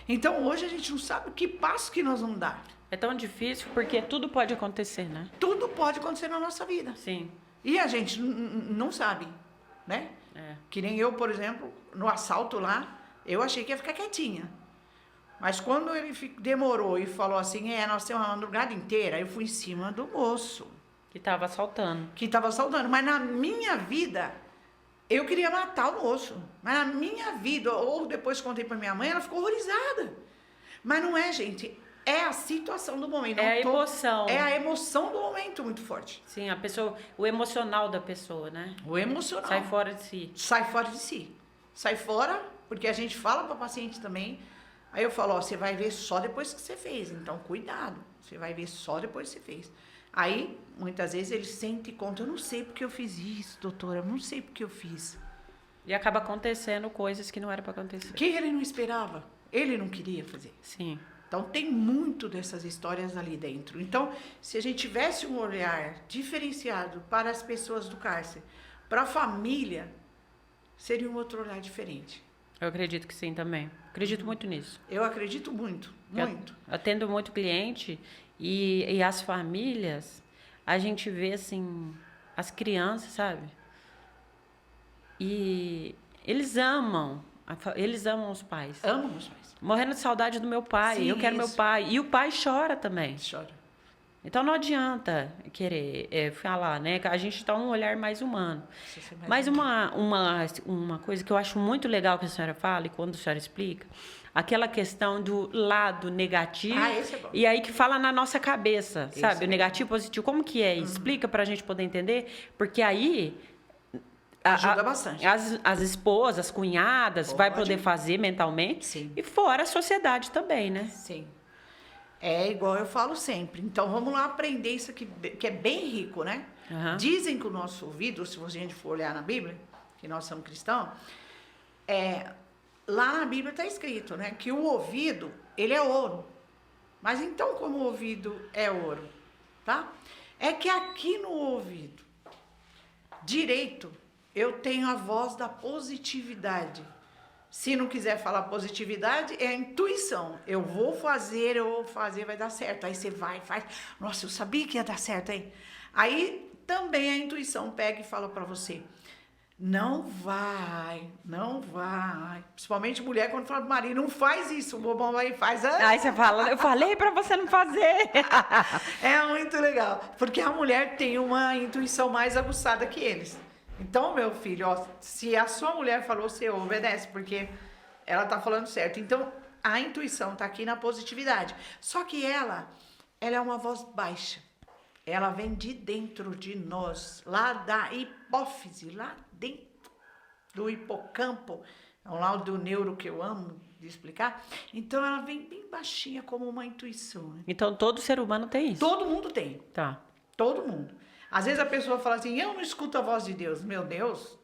Então, hoje a gente não sabe que passo que nós vamos dar. É tão difícil porque tudo pode acontecer, né? Tudo pode acontecer na nossa vida. Sim. E a gente não sabe, né? Que nem eu, por exemplo, no assalto lá, eu achei que ia ficar quietinha. Mas quando ele demorou e falou assim, nós temos uma madrugada inteira, eu fui em cima do moço. Que estava assaltando. Mas na minha vida, Eu queria matar o moço. Mas na minha vida, ou depois contei pra minha mãe, ela ficou horrorizada. Mas não é, gente. É a situação do momento. É a emoção. É a emoção do momento muito forte. Sim, a pessoa, o emocional da pessoa, né? O emocional. Sai fora de si. Sai fora de si. Sai fora, porque a gente fala para paciente também. Aí eu falo, ó, você vai ver só depois que você fez. Então, cuidado. Você vai ver só depois que você fez. Aí, muitas vezes, ele sente e conta, eu não sei porque eu fiz isso, doutora. Eu não sei porque eu fiz. E acaba acontecendo coisas que não era para acontecer. Que ele não esperava. Ele não queria fazer. Sim. Então, tem muito dessas histórias ali dentro. Então, se a gente tivesse um olhar diferenciado para as pessoas do cárcere, para a família, seria um outro olhar diferente. Eu acredito que sim também. Acredito muito nisso. Eu acredito muito, muito. Eu atendo muito cliente e as famílias, a gente vê, assim, as crianças, sabe? E eles amam os pais. Amam os pais. Morrendo de saudade do meu pai. Sim, eu quero meu pai. E o pai chora também. Chora. Então não adianta querer falar, né? A gente dá um olhar mais humano. Mas uma coisa que eu acho muito legal que a senhora fala, e quando a senhora explica, aquela questão do lado negativo. Esse é bom. E aí que fala na nossa cabeça, Esse sabe? é O negativo e positivo. Como que é? Explica pra gente poder entender. Porque aí Ajuda bastante. As esposas, as cunhadas, vai poder fazer mentalmente. Sim. E fora a sociedade também, né? Sim. É igual eu falo sempre. Então, vamos lá aprender isso aqui, que é bem rico, né? Uhum. Dizem que o nosso ouvido, se a gente for olhar na Bíblia, que nós somos cristãos, lá na Bíblia está escrito, né? Que o ouvido, ele é ouro. Mas então, como o ouvido é ouro, tá? É que aqui no ouvido direito, eu tenho a voz da positividade. Se não quiser falar positividade, é a intuição. Eu vou fazer, vai dar certo. Aí você vai, faz. Nossa, eu sabia que ia dar certo, hein? Aí também a intuição pega e fala pra você, não vai. Principalmente mulher, quando fala pro marido, não faz isso, o bobão vai e faz. Aí você fala, eu falei pra você não fazer. É muito legal, porque a mulher tem uma intuição mais aguçada que eles. Então, meu filho, ó, se a sua mulher falou, você obedece, porque ela tá falando certo. Então, a intuição tá aqui na positividade. Só que ela é uma voz baixa. Ela vem de dentro de nós, lá da hipófise, lá dentro do hipocampo. É um lado do neuro que eu amo de explicar. Então, ela vem bem baixinha, como uma intuição. Né? Então, todo ser humano tem isso? Todo mundo tem. Tá. Todo mundo. Às vezes a pessoa fala assim, eu não escuto a voz de Deus. Meu Deus,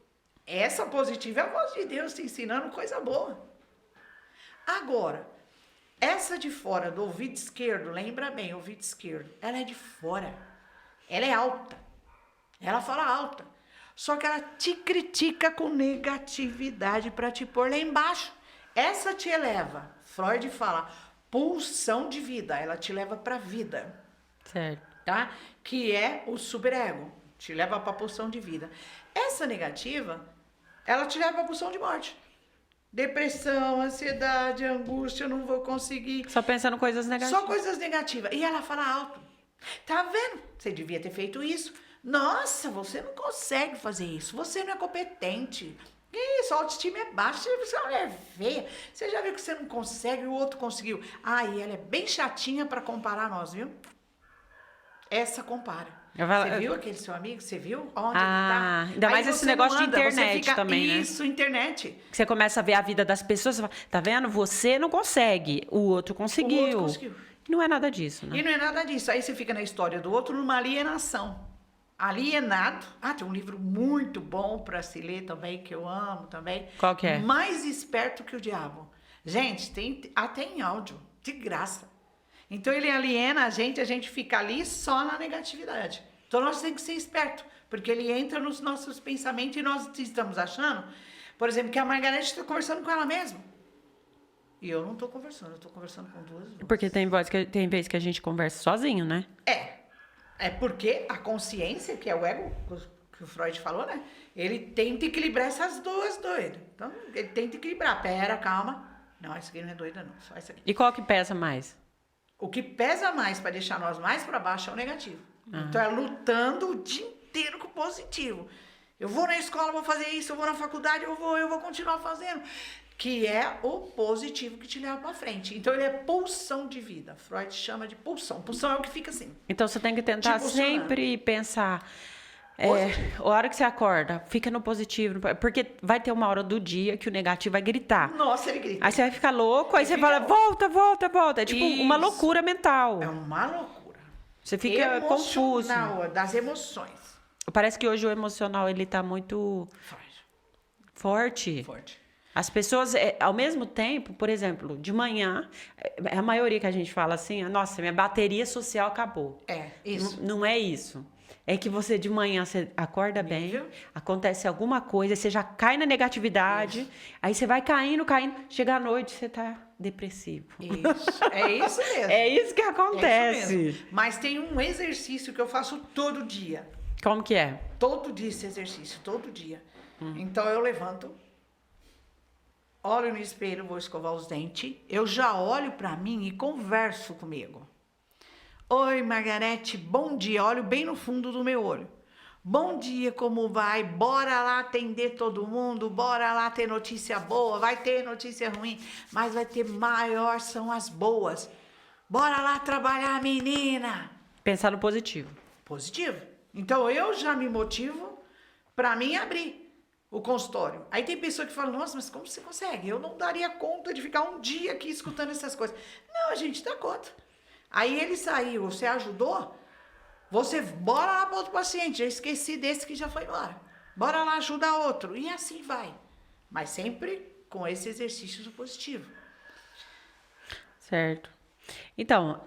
essa positiva é a voz de Deus te ensinando coisa boa. Agora, essa de fora do ouvido esquerdo, lembra bem, ouvido esquerdo, ela é de fora. Ela é alta. Ela fala alta. Só que ela te critica com negatividade para te pôr lá embaixo. Essa te eleva. Freud fala, pulsão de vida. Ela te leva para a vida. Certo. Tá? Que é o superego, te leva para a pulsão de vida. Essa negativa, ela te leva para a pulsão de morte. Depressão, ansiedade, angústia, eu não vou conseguir. Só pensando coisas negativas. Só coisas negativas. E ela fala alto. Tá vendo? Você devia ter feito isso. Nossa, você não consegue fazer isso. Você não é competente. Isso, a autoestima é baixa. Você é uma mulher feia. Você já viu que você não consegue e o outro conseguiu. E ela é bem chatinha para comparar nós, viu? Essa compara. Você viu aquele seu amigo? Você viu? Onde ele tá? Ainda mais esse negócio de internet também, né? Isso, internet. Que você começa a ver a vida das pessoas e fala, tá vendo? Você não consegue, o outro conseguiu. O outro conseguiu. Não é nada disso, né? E não é nada disso. Aí você fica na história do outro numa alienação. Alienado. Tem um livro muito bom para se ler também, que eu amo também. Qual que é? Mais Esperto que o Diabo. Gente, tem até em áudio, de graça. Então ele aliena a gente fica ali só na negatividade. Então nós temos que ser esperto, porque ele entra nos nossos pensamentos e nós estamos achando, por exemplo, que a Margarete está conversando com ela mesma. E eu não estou conversando, eu estou conversando com duas vozes. Porque tem vez que a gente conversa sozinho, né? É porque a consciência, que é o ego, que o Freud falou, né? Ele tenta equilibrar essas duas doidas. Então, ele tenta equilibrar. Pera, calma. Não, essa aqui não é doida, não. Só essa aqui. E qual que pesa mais? O que pesa mais para deixar nós mais para baixo é o negativo. Então, é lutando o dia inteiro com o positivo. Eu vou na escola, vou fazer isso, eu vou na faculdade, eu vou continuar fazendo. Que é o positivo que te leva para frente. Então, ele é pulsão de vida. Freud chama de pulsão. Pulsão é o que fica assim. Então, você tem que tentar sempre pensar... a hora que você acorda, fica no positivo. Porque vai ter uma hora do dia que o negativo vai gritar. Nossa, ele grita. Aí você vai ficar louco, aí você fala, volta, volta, volta. É tipo uma loucura mental. É uma loucura. Você fica confuso. Das emoções. Parece que hoje o emocional, ele tá muito forte. As pessoas, ao mesmo tempo, por exemplo, de manhã, a maioria que a gente fala assim, nossa, minha bateria social acabou. Isso. Não é isso. É que você de manhã, você acorda bem, acontece alguma coisa, você já cai na negatividade, aí você vai caindo, chega à noite, você tá depressivo. Isso, é isso mesmo. É isso que acontece. É isso mesmo. Mas tem um exercício que eu faço todo dia. Como que é? Todo dia esse exercício, todo dia. Então eu levanto, olho no espelho, vou escovar os dentes, eu já olho pra mim e converso comigo. Oi, Margarete, bom dia. Olho bem no fundo do meu olho. Bom dia, como vai? Bora lá atender todo mundo, bora lá ter notícia boa, vai ter notícia ruim, mas vai ter maior são as boas. Bora lá trabalhar, menina. Pensar no positivo. Positivo. Então, eu já me motivo para mim abrir o consultório. Aí tem pessoa que fala, nossa, mas como você consegue? Eu não daria conta de ficar um dia aqui escutando essas coisas. Não, a gente dá conta. Aí ele saiu, você ajudou, você bora lá para outro paciente, eu esqueci desse que já foi embora. Bora lá ajudar outro. E assim vai. Mas sempre com esse exercício do positivo. Certo. Então,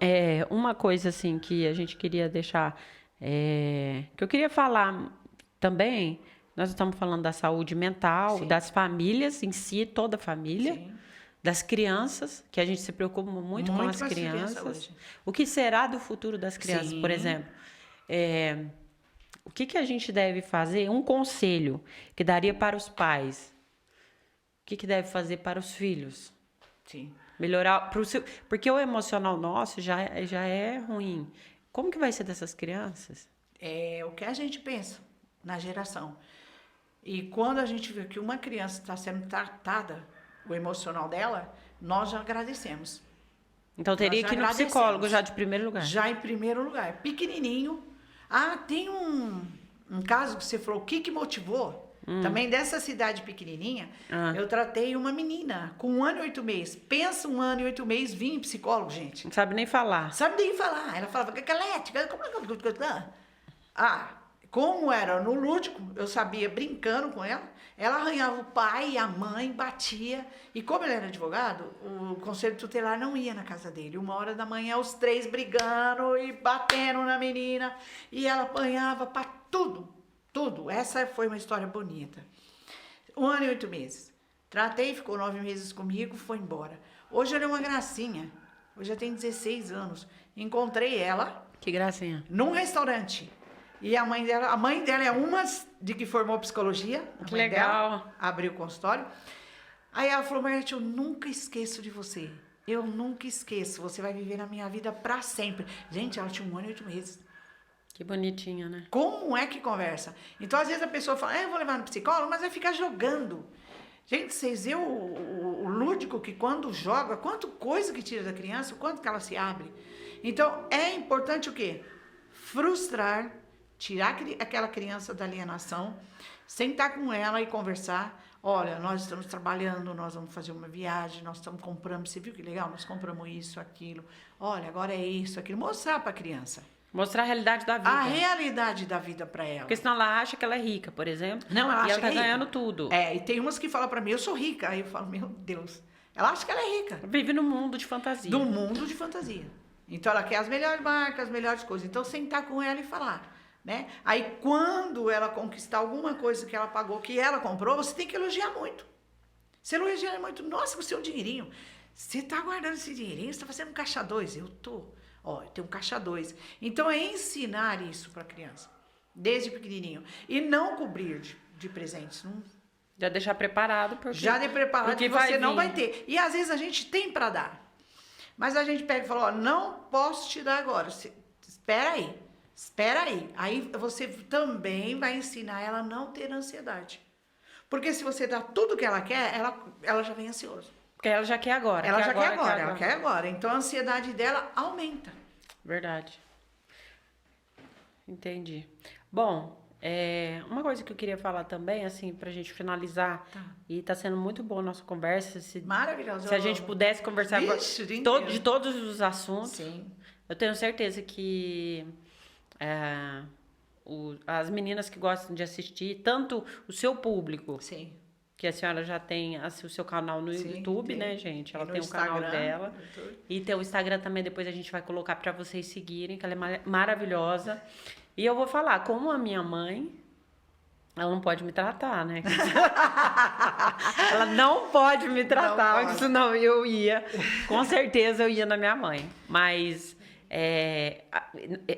uma coisa assim que a gente queria deixar, que eu queria falar também, nós estamos falando da saúde mental, Sim. das famílias em si, toda a família. Sim. Das crianças, que a gente se preocupa muito com as crianças. O que será do futuro das crianças, Sim. por exemplo? O que a gente deve fazer? Um conselho que daria para os pais. O que deve fazer para os filhos? Sim. Melhorar. Porque o emocional nosso já é ruim. Como que vai ser dessas crianças? É o que a gente pensa na geração. E quando a gente vê que uma criança está sendo tratada, o emocional dela, nós já agradecemos. Então teria que ir no psicólogo já de primeiro lugar. Já em primeiro lugar. Pequenininho. Tem um caso que você falou, o que motivou? Também dessa cidade pequenininha, eu tratei uma menina com 1 ano e 8 meses. Pensa 1 ano e 8 meses, vim em psicólogo, gente. Não sabe nem falar. Sabe nem falar. Ela falava, como era no lúdico, eu sabia, brincando com ela, ela arranhava o pai e a mãe, batia. E como ele era advogado, o conselho tutelar não ia na casa dele. 1h da manhã, os 3 brigando e batendo na menina. E ela apanhava para tudo, tudo. Essa foi uma história bonita. 1 ano e 8 meses. Tratei, ficou 9 meses comigo, foi embora. Hoje ela é uma gracinha. Hoje já tem 16 anos. Encontrei ela. Que gracinha. Num restaurante. E a mãe dela é uma de que formou psicologia. Que legal. Abriu o consultório. Aí ela falou, Margarete, eu nunca esqueço de você. Eu nunca esqueço. Você vai viver na minha vida para sempre. Gente, ela tinha 1 ano e 8 meses. Que bonitinha, né? Como é que conversa? Então, às vezes a pessoa fala, eu vou levar no psicólogo, mas vai ficar jogando. Gente, vocês viram o lúdico que quando joga, quanto coisa que tira da criança, o quanto que ela se abre. Então, é importante o quê? Frustrar, tirar aquela criança da alienação, sentar com ela e conversar. Olha, nós estamos trabalhando, nós vamos fazer uma viagem, nós estamos comprando, você viu que legal? Nós compramos isso, aquilo. Olha, agora é isso, aquilo. Mostrar para a criança. Mostrar a realidade da vida. A realidade da vida para ela. Porque senão ela acha que ela é rica, por exemplo. Não, ela acha que ela tá ganhando tudo. E tem umas que falam para mim, eu sou rica. Aí eu falo, meu Deus. Ela acha que ela é rica. Vive num mundo de fantasia. Do mundo de fantasia. Então ela quer as melhores marcas, as melhores coisas. Então sentar com ela e falar. Né? Aí quando ela conquistar alguma coisa que ela pagou, que ela comprou, você tem que elogiar muito. Você elogia muito. Nossa, você é um dinheirinho. Você tá guardando esse dinheirinho, você tá fazendo um caixa 2. Eu tô. Ó, tem um caixa 2. Então é ensinar isso para a criança. Desde pequenininho. E não cobrir de presentes. Não. Já deixar preparado. Já de preparado que você não vai ter. E às vezes a gente tem para dar. Mas a gente pega e fala, ó, não posso te dar agora. Espera aí. Espera aí. Aí você também vai ensinar ela a não ter ansiedade. Porque se você dá tudo que ela quer, ela já vem ansiosa. Porque ela já quer agora. Ela já quer agora, ela quer agora. Então a ansiedade dela aumenta. Verdade. Entendi. Bom, uma coisa que eu queria falar também, assim, pra gente finalizar, e tá sendo muito boa a nossa conversa. Maravilhosa. Se a gente pudesse conversar de todos os assuntos, sim. Eu tenho certeza que as meninas que gostam de assistir, tanto o seu público, sim. que a senhora já tem o seu canal no YouTube, né, gente? Ela tem o canal dela. E tem o Instagram também, depois a gente vai colocar para vocês seguirem, que ela é maravilhosa. E eu vou falar, como a minha mãe, ela não pode me tratar, né? Ela não pode me tratar, porque senão com certeza eu ia na minha mãe. Mas,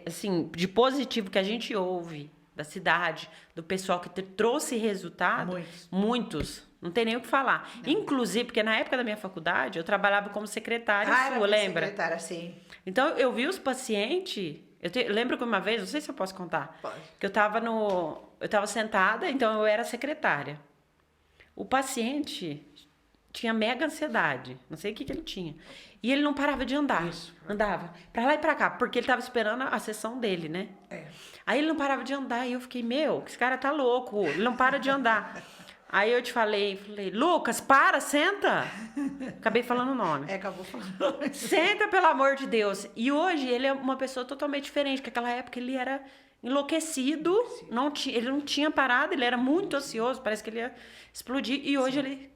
assim, de positivo que a gente ouve da cidade, do pessoal que trouxe resultado, muitos, não tem nem o que falar. Não. Inclusive, porque na época da minha faculdade, eu trabalhava como secretária sua, lembra? Secretária, sim. Então, eu vi os pacientes... Eu lembro que uma vez, não sei se eu posso contar, que eu tava sentada, então eu era secretária. O paciente tinha mega ansiedade, não sei o que ele tinha. E ele não parava de andar. Andava pra lá e pra cá, porque ele tava esperando a sessão dele, né? Aí ele não parava de andar e eu fiquei, esse cara tá louco, ele não para de andar. Aí eu te falei, Lucas, senta. Acabei falando o nome. Acabou falando. Senta, pelo amor de Deus. E hoje ele é uma pessoa totalmente diferente, porque naquela época ele era enlouquecido, ele não tinha parado, ele era muito ansioso, parece que ele ia explodir. E hoje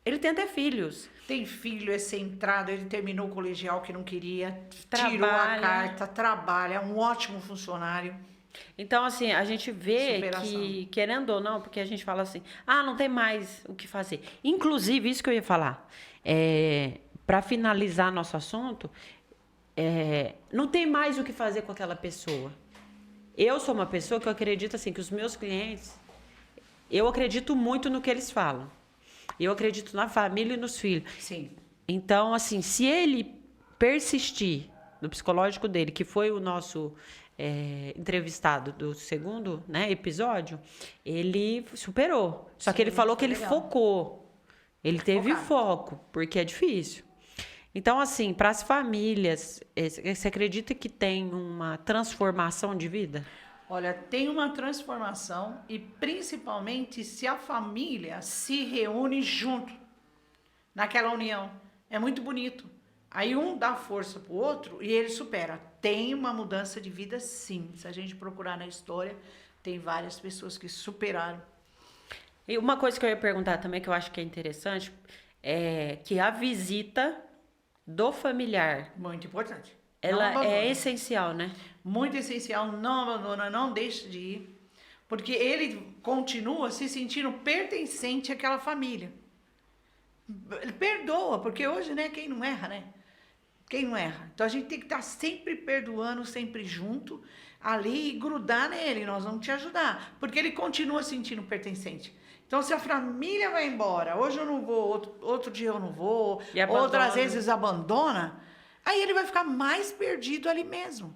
ele tem até filhos. Tem filho, é centrado, ele terminou o colegial que não queria, tirou a carta, trabalha, é um ótimo funcionário. Então, assim, a gente vê que, querendo ou não, porque a gente fala assim, não tem mais o que fazer. Inclusive, isso que eu ia falar, para finalizar nosso assunto, não tem mais o que fazer com aquela pessoa. Eu sou uma pessoa que eu acredito, assim, que os meus clientes, eu acredito muito no que eles falam. Eu acredito na família e nos filhos. Sim. Então, assim, se ele persistir no psicológico dele, que foi o nosso... entrevistado do segundo, né, episódio, ele superou. Só que ele falou que ele focou. Ele teve foco, porque é difícil. Então, assim, para as famílias, você acredita que tem uma transformação de vida? Olha, tem uma transformação e principalmente se a família se reúne junto, naquela união. É muito bonito. Aí um dá força pro outro e ele supera. Tem uma mudança de vida, sim. Se a gente procurar na história, tem várias pessoas que superaram. E uma coisa que eu ia perguntar também, que eu acho que é interessante, é que a visita do familiar... Muito importante. Ela é essencial, né? Muito essencial. Não abandona, não deixa de ir. Porque ele continua se sentindo pertencente àquela família. Ele perdoa, porque hoje, né, quem não erra, né? Quem não erra? Então a gente tem que estar sempre perdoando, sempre junto, ali e grudar nele, nós vamos te ajudar. Porque ele continua sentindo pertencente. Então se a família vai embora, hoje eu não vou, outro dia eu não vou, outras vezes abandona, aí ele vai ficar mais perdido ali mesmo.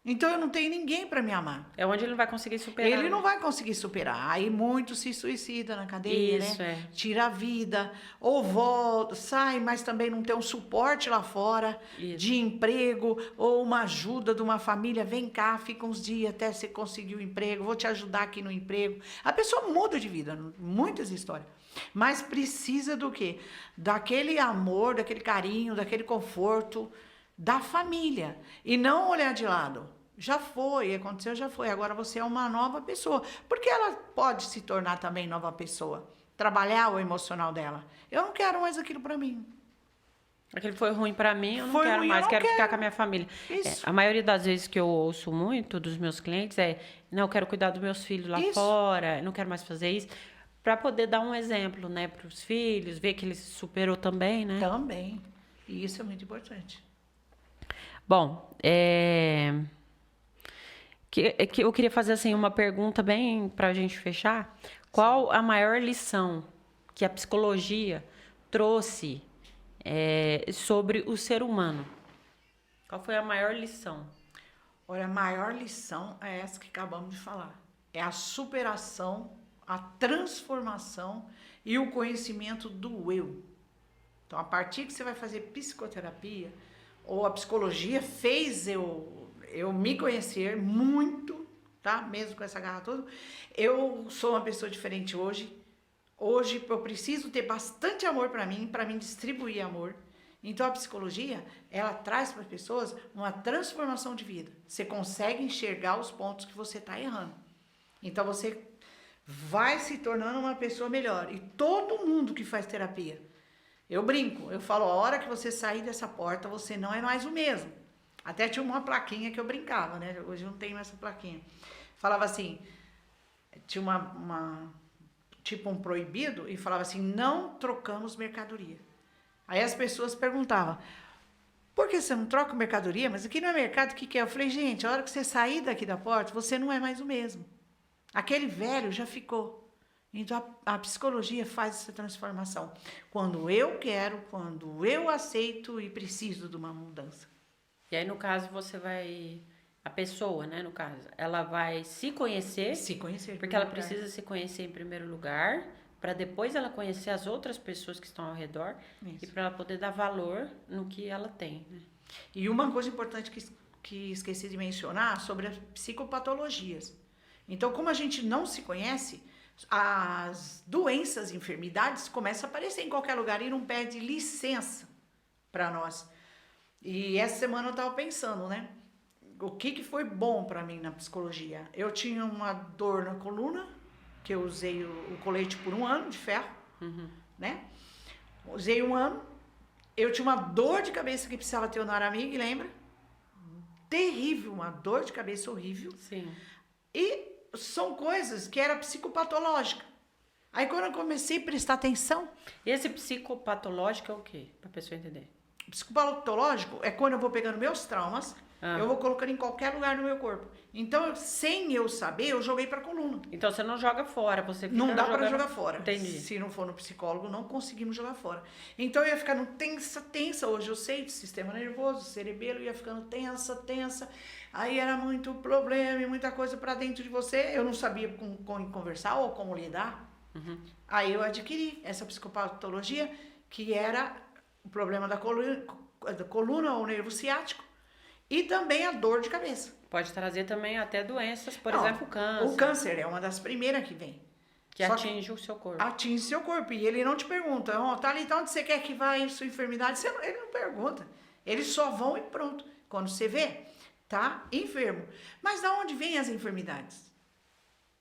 Então eu não tenho ninguém para me amar. É onde ele não vai conseguir superar. Ele não vai conseguir superar. Aí muito se suicida na cadeia, isso, né? Tira a vida, ou volta, sai, mas também não tem um suporte lá fora de emprego, ou uma ajuda de uma família. Vem cá, fica uns dias até você conseguir o emprego, vou te ajudar aqui no emprego. A pessoa muda de vida, muitas histórias. Mas precisa do quê? Daquele amor, daquele carinho, daquele conforto da família. E não olhar de lado. Já foi, aconteceu, já foi. Agora você é uma nova pessoa. Porque ela pode se tornar também nova pessoa. Trabalhar o emocional dela. Eu não quero mais aquilo pra mim. Aquilo foi ruim pra mim, eu não quero mais. Quero ficar com a minha família. A maioria das vezes que eu ouço muito dos meus clientes não, eu quero cuidar dos meus filhos lá fora, não quero mais fazer isso. Pra poder dar um exemplo, né, pros filhos, ver que ele se superou também, né? Também. E isso é muito importante. Bom, que eu queria fazer assim uma pergunta bem para a gente fechar. Qual a maior lição que a psicologia trouxe sobre o ser humano? Qual foi a maior lição? Olha, a maior lição é essa que acabamos de falar. É a superação, a transformação e o conhecimento do eu. Então, a partir que você vai fazer psicoterapia, ou a psicologia fez eu me conhecer muito, tá? Mesmo com essa garra toda. Eu sou uma pessoa diferente hoje. Hoje eu preciso ter bastante amor para mim distribuir amor. Então a psicologia, ela traz para as pessoas uma transformação de vida. Você consegue enxergar os pontos que você está errando. Então você vai se tornando uma pessoa melhor. E todo mundo que faz terapia, eu brinco, eu falo, a hora que você sair dessa porta, você não é mais o mesmo. Até tinha uma plaquinha que eu brincava, né? Hoje eu não tenho essa plaquinha. Falava assim, tinha tipo um proibido, e falava assim, não trocamos mercadoria. Aí as pessoas perguntavam, por que você não troca mercadoria? Mas aqui não é mercado, o que é? Eu falei, gente, a hora que você sair daqui da porta, você não é mais o mesmo. Aquele velho já ficou. Então a psicologia faz essa transformação. Quando eu quero, quando eu aceito e preciso de uma mudança. E aí, no caso, você vai... A pessoa, né, no caso, ela vai se conhecer. Se conhecer. Porque ela precisa se conhecer em primeiro lugar, para depois ela conhecer as outras pessoas que estão ao redor. Isso. E para ela poder dar valor no que ela tem. Né? E uma coisa importante que esqueci de mencionar sobre as psicopatologias. Então, como a gente não se conhece, as doenças, enfermidades começam a aparecer em qualquer lugar e não pede licença para nós. E essa semana eu estava pensando, né? O que foi bom para mim na psicologia? Eu tinha uma dor na coluna, que eu usei o colete por 1 ano de ferro, né? Usei 1 ano. Eu tinha uma dor de cabeça que precisava ter o Naramig, lembra? Terrível, uma dor de cabeça horrível. Sim. E são coisas que era psicopatológica. Aí quando eu comecei a prestar atenção... E esse psicopatológico é o quê? Para a pessoa entender. Psicopatológico é quando eu vou pegando meus traumas... Eu vou colocando em qualquer lugar no meu corpo. Então, sem eu saber, eu joguei pra coluna. Então, você não joga fora, você fica não dá pra jogar fora. Entendi. Se não for no psicólogo, não conseguimos jogar fora. Então, eu ia ficando tensa. Hoje eu sei de sistema nervoso, cerebelo, ia ficando tensa. Aí era muito problema e muita coisa pra dentro de você. Eu não sabia como conversar ou como lidar. Aí eu adquiri essa psicopatologia, que era o problema da coluna ou nervo ciático. E também a dor de cabeça. Pode trazer também até doenças, por exemplo, o câncer. O câncer é uma das primeiras que vem. Que atinge o seu corpo. Atinge o seu corpo. E ele não te pergunta, Thalita, onde você quer que vá a sua enfermidade? Ele não pergunta. Eles só vão e pronto. Quando você vê, tá enfermo. Mas de onde vêm as enfermidades?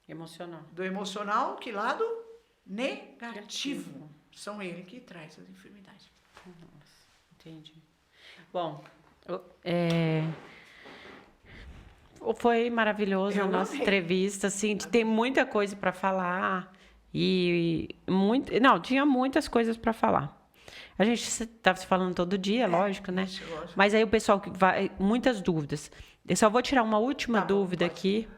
Emocional. Do emocional, que lado? Negativo. São ele que traz as enfermidades. Nossa, entendi. Bom... Foi maravilhoso a nossa entrevista, assim, tem muita coisa para falar tinha muitas coisas para falar. A gente estava se falando todo dia, lógico, né? Lógico. Mas aí o pessoal que vai, muitas dúvidas. Eu só vou tirar uma última dúvida aqui,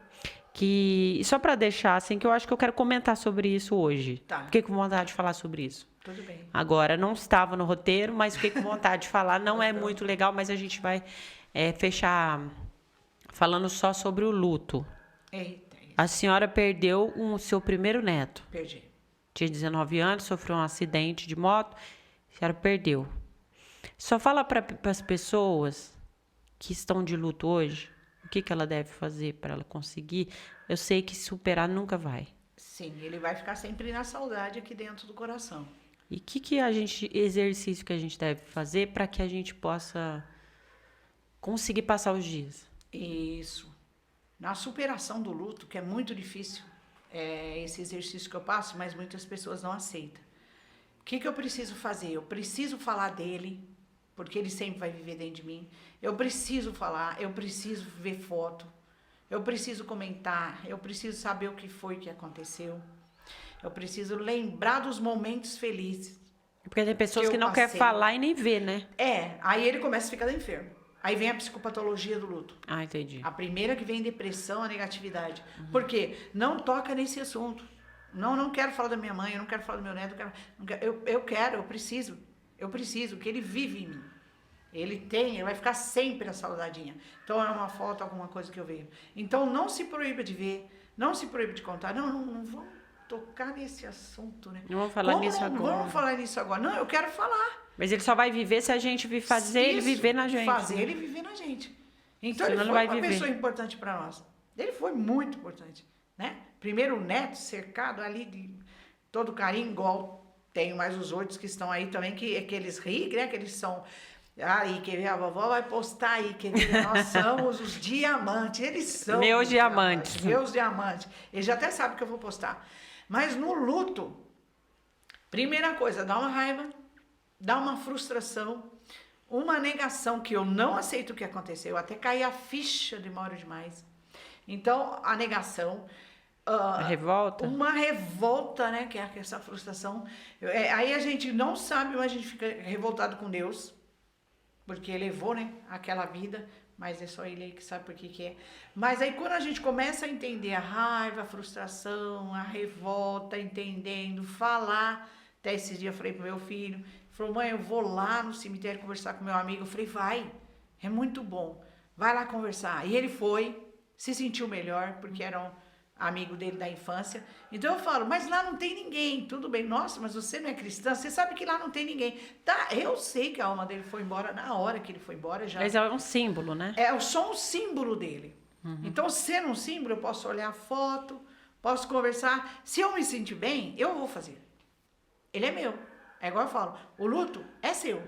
que só para deixar assim, que eu acho que eu quero comentar sobre isso hoje. Fiquei com vontade de falar sobre isso. Tudo bem. Agora, não estava no roteiro, mas fiquei com vontade de falar. Não é muito legal, mas a gente vai fechar falando só sobre o luto. Eita. A senhora perdeu o seu primeiro neto. Perdi. Tinha 19 anos, sofreu um acidente de moto. A senhora perdeu. Só fala para as pessoas que estão de luto hoje, o que ela deve fazer para ela conseguir. Eu sei que superar nunca vai. Sim, ele vai ficar sempre na saudade aqui dentro do coração. E que exercício que a gente deve fazer para que a gente possa conseguir passar os dias? Isso. Na superação do luto, que é muito difícil, é esse exercício que eu passo, mas muitas pessoas não aceitam. O que eu preciso fazer? Eu preciso falar dele, porque ele sempre vai viver dentro de mim. Eu preciso falar, eu preciso ver foto, eu preciso comentar, eu preciso saber o que foi que aconteceu. Eu preciso lembrar dos momentos felizes. Porque tem pessoas que não querem falar e nem ver, né? Aí ele começa a ficar enfermo. Aí vem a psicopatologia do luto. Ah, entendi. A primeira que vem depressão, a negatividade. Por quê? Não toca nesse assunto. Não quero falar da minha mãe, eu não quero falar do meu neto. Eu preciso, que ele vive em mim. Ele vai ficar sempre a saudadinha. Então é uma foto, alguma coisa que eu vejo. Então não se proíba de ver, não se proíba de contar. Não vamos tocar nesse assunto, né? Não vamos falar nisso agora. Vamos falar nisso agora. Não, eu quero falar. Mas ele só vai viver se a gente fazer ele viver na gente. Fazer ele viver na gente. Então Senão ele não foi vai uma viver. pessoa importante para nós. Ele foi muito importante, né? Primeiro o neto cercado ali de todo carinho, igual tenho mais os outros que estão aí também, que eles riem, né? Que eles são... Aí, quer ver? A vovó vai postar aí, quer ver? Nós somos os diamantes. Eles são Meus os diamantes. Meus diamantes. Eles já até sabem que eu vou postar. Mas no luto, primeira coisa, dá uma raiva, dá uma frustração, uma negação que eu não aceito o que aconteceu. Até cair a ficha, demora demais. Então, a negação... A revolta? Uma revolta, né? Que é essa frustração. Aí a gente não sabe, mas a gente fica revoltado com Deus. Porque levou, né, aquela vida, mas é só ele aí que sabe por que é. Mas aí quando a gente começa a entender a raiva, a frustração, a revolta, entendendo, falar, até esses dias eu falei pro meu filho, ele falou, mãe, eu vou lá no cemitério conversar com meu amigo. Eu falei, vai, é muito bom, vai lá conversar. E ele foi, se sentiu melhor, porque era um amigo dele da infância. Então eu falo, mas lá não tem ninguém, tudo bem. Nossa, mas você não é cristã, você sabe que lá não tem ninguém. Tá, eu sei que a alma dele foi embora na hora que ele foi embora. Já. Mas é um símbolo, né? É só um símbolo dele. Então, sendo um símbolo, eu posso olhar a foto, posso conversar. Se eu me sentir bem, eu vou fazer. Ele é meu. É igual eu falo, o luto é seu.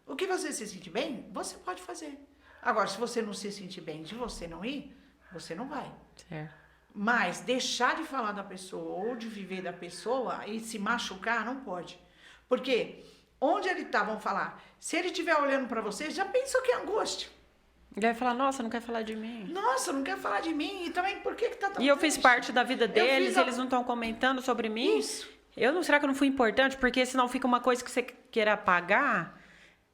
O que você se sentir bem, você pode fazer. Agora, se você não se sentir bem de você não ir, você não vai. Certo. Mas deixar de falar da pessoa ou de viver da pessoa e se machucar, não pode. Porque onde ele tá, vamos falar, se ele estiver olhando para você, já pensou que é angústia. Ele vai falar, nossa, não quer falar de mim. Nossa, não quer falar de mim. E também, por que tá tão E eu fiz triste? parte da vida deles, fiz eles não estão comentando sobre mim. Isso. Será que eu não fui importante? Porque senão fica uma coisa que você queira apagar.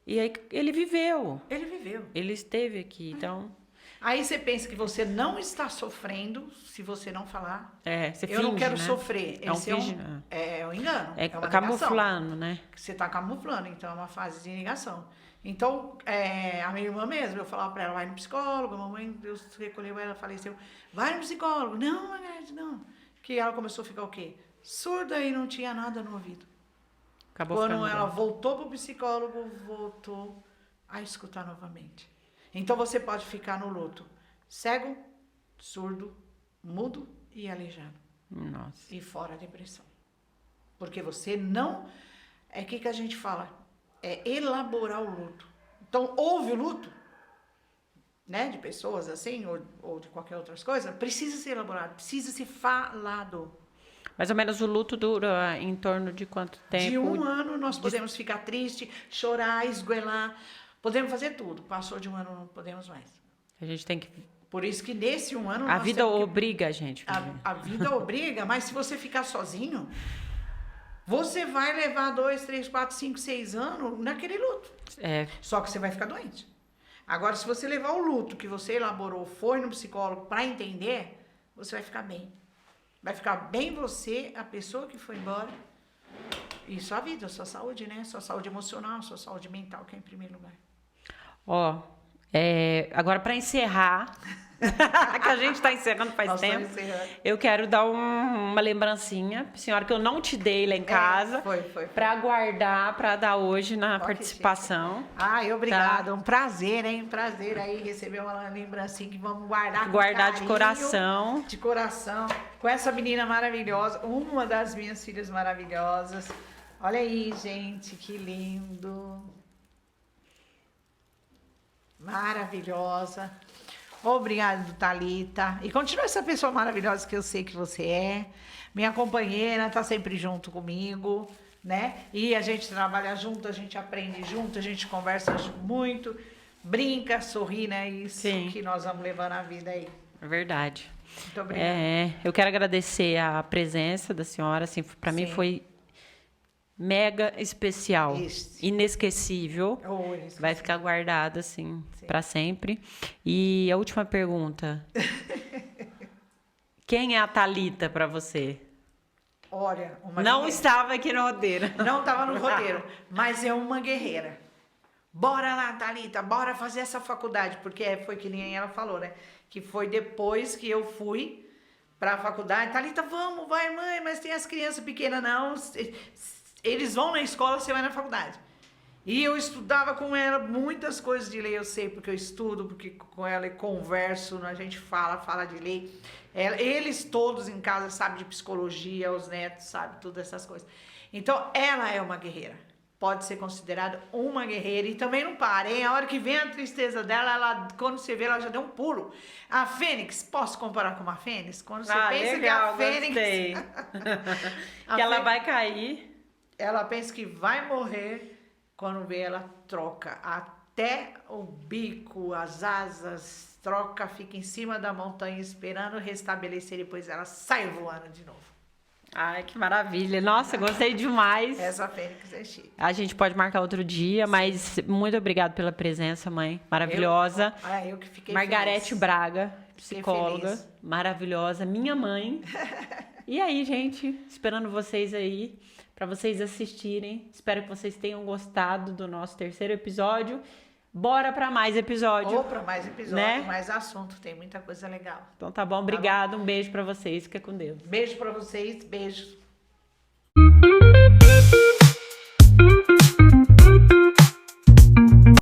E aí ele viveu. Ele viveu. Ele esteve aqui, então... Aí você pensa que você não está sofrendo se você não falar. Você Eu não finge, quero né? sofrer. É um Esse finge. é um engano. É uma camuflando, negação. né? Você está camuflando, então é uma fase de negação. Então, a minha irmã mesmo, eu falava para ela, vai no psicólogo, a mamãe, Deus recolheu ela, faleceu, vai no psicólogo. Não, Margarete, não. Que ela começou a ficar o quê? Surda e não tinha nada no ouvido. Acabou Quando ficando ela bom. voltou para o psicólogo, voltou a escutar novamente. Então, você pode ficar no luto cego, surdo, mudo e aleijado. Nossa. E fora a depressão. Porque você não... É o que a gente fala? É elaborar o luto. Então, houve o luto, né? De pessoas assim, ou de qualquer outra coisa, precisa ser elaborado, precisa ser falado. Mais ou menos o luto dura em torno de quanto tempo? De 1 ano nós podemos ficar triste, chorar, esgoelar, podemos fazer tudo. Passou de 1 ano, não podemos mais. A gente tem que... Por isso que nesse 1 ano... A nós vida temos que... obriga a gente. A vida obriga, mas se você ficar sozinho, você vai levar 2, 3, 4, 5, 6 anos naquele luto. Só que você vai ficar doente. Agora, se você levar o luto que você elaborou, foi no psicólogo para entender, você vai ficar bem. Vai ficar bem você, a pessoa que foi embora, e sua vida, sua saúde, né? Sua saúde emocional, sua saúde mental, que é em primeiro lugar. Agora, para encerrar, que a gente está encerrando faz tempo, eu quero dar uma lembrancinha pra senhora que eu não te dei lá em casa, Foi. para guardar, para dar hoje na participação. Obrigada. Tá? Um prazer, hein? Um prazer aí receber uma lembrancinha que vamos guardar com Guardar carinho, de coração. De coração. Com essa menina maravilhosa, uma das minhas filhas maravilhosas. Olha aí, gente, que lindo. Maravilhosa. Obrigada, Thalita. E continua essa pessoa maravilhosa que eu sei que você é. Minha companheira, tá sempre junto comigo, né? E a gente trabalha junto, a gente aprende junto, a gente conversa muito, brinca, sorri, né? Isso Sim. Que nós vamos levar na vida aí. É verdade. Muito obrigada. Eu quero agradecer a presença da senhora, assim, para mim foi mega especial, inesquecível. Vai ficar guardado assim para sempre. E a última pergunta: quem é a Thalita para você? Olha, não estava aqui no roteiro. Não estava no roteiro, mas é uma guerreira. bora lá, Thalita, bora fazer essa faculdade, porque foi que nem ela falou, né? Que foi depois que eu fui para a faculdade. Thalita, vamos, vai, mãe, mas tem as crianças pequenas, não. Eles vão na escola, você vai na faculdade. E eu estudava com ela muitas coisas de lei, eu sei, porque eu estudo, porque com ela eu converso, a gente fala de lei. Eles todos em casa sabem de psicologia, os netos sabem todas essas coisas. Então, ela é uma guerreira. Pode ser considerada uma guerreira. E também não para, hein? A hora que vem a tristeza dela, ela, quando você vê, ela já deu um pulo. A Fênix, posso comparar com uma Fênix? Quando você pensa legal, que a Fênix... que ela vai cair. Ela pensa que vai morrer, quando vê, ela troca. Até o bico, as asas, troca, fica em cima da montanha esperando restabelecer. Depois ela sai voando de novo. Ai, que maravilha. Nossa, gostei demais. Essa Fênix é chique. A gente pode marcar outro dia, mas muito obrigada pela presença, mãe. Maravilhosa. Eu que fiquei Margarete feliz. Braga, Fiquei psicóloga. feliz. Maravilhosa. Minha mãe. E aí, gente, esperando vocês aí, para vocês assistirem. Espero que vocês tenham gostado do nosso terceiro episódio. Bora para mais episódio. Ou para mais episódio, né? mais assunto. Tem muita coisa legal. Então tá bom, obrigado. Um beijo para vocês. Fica com Deus. Beijo para vocês. Beijos.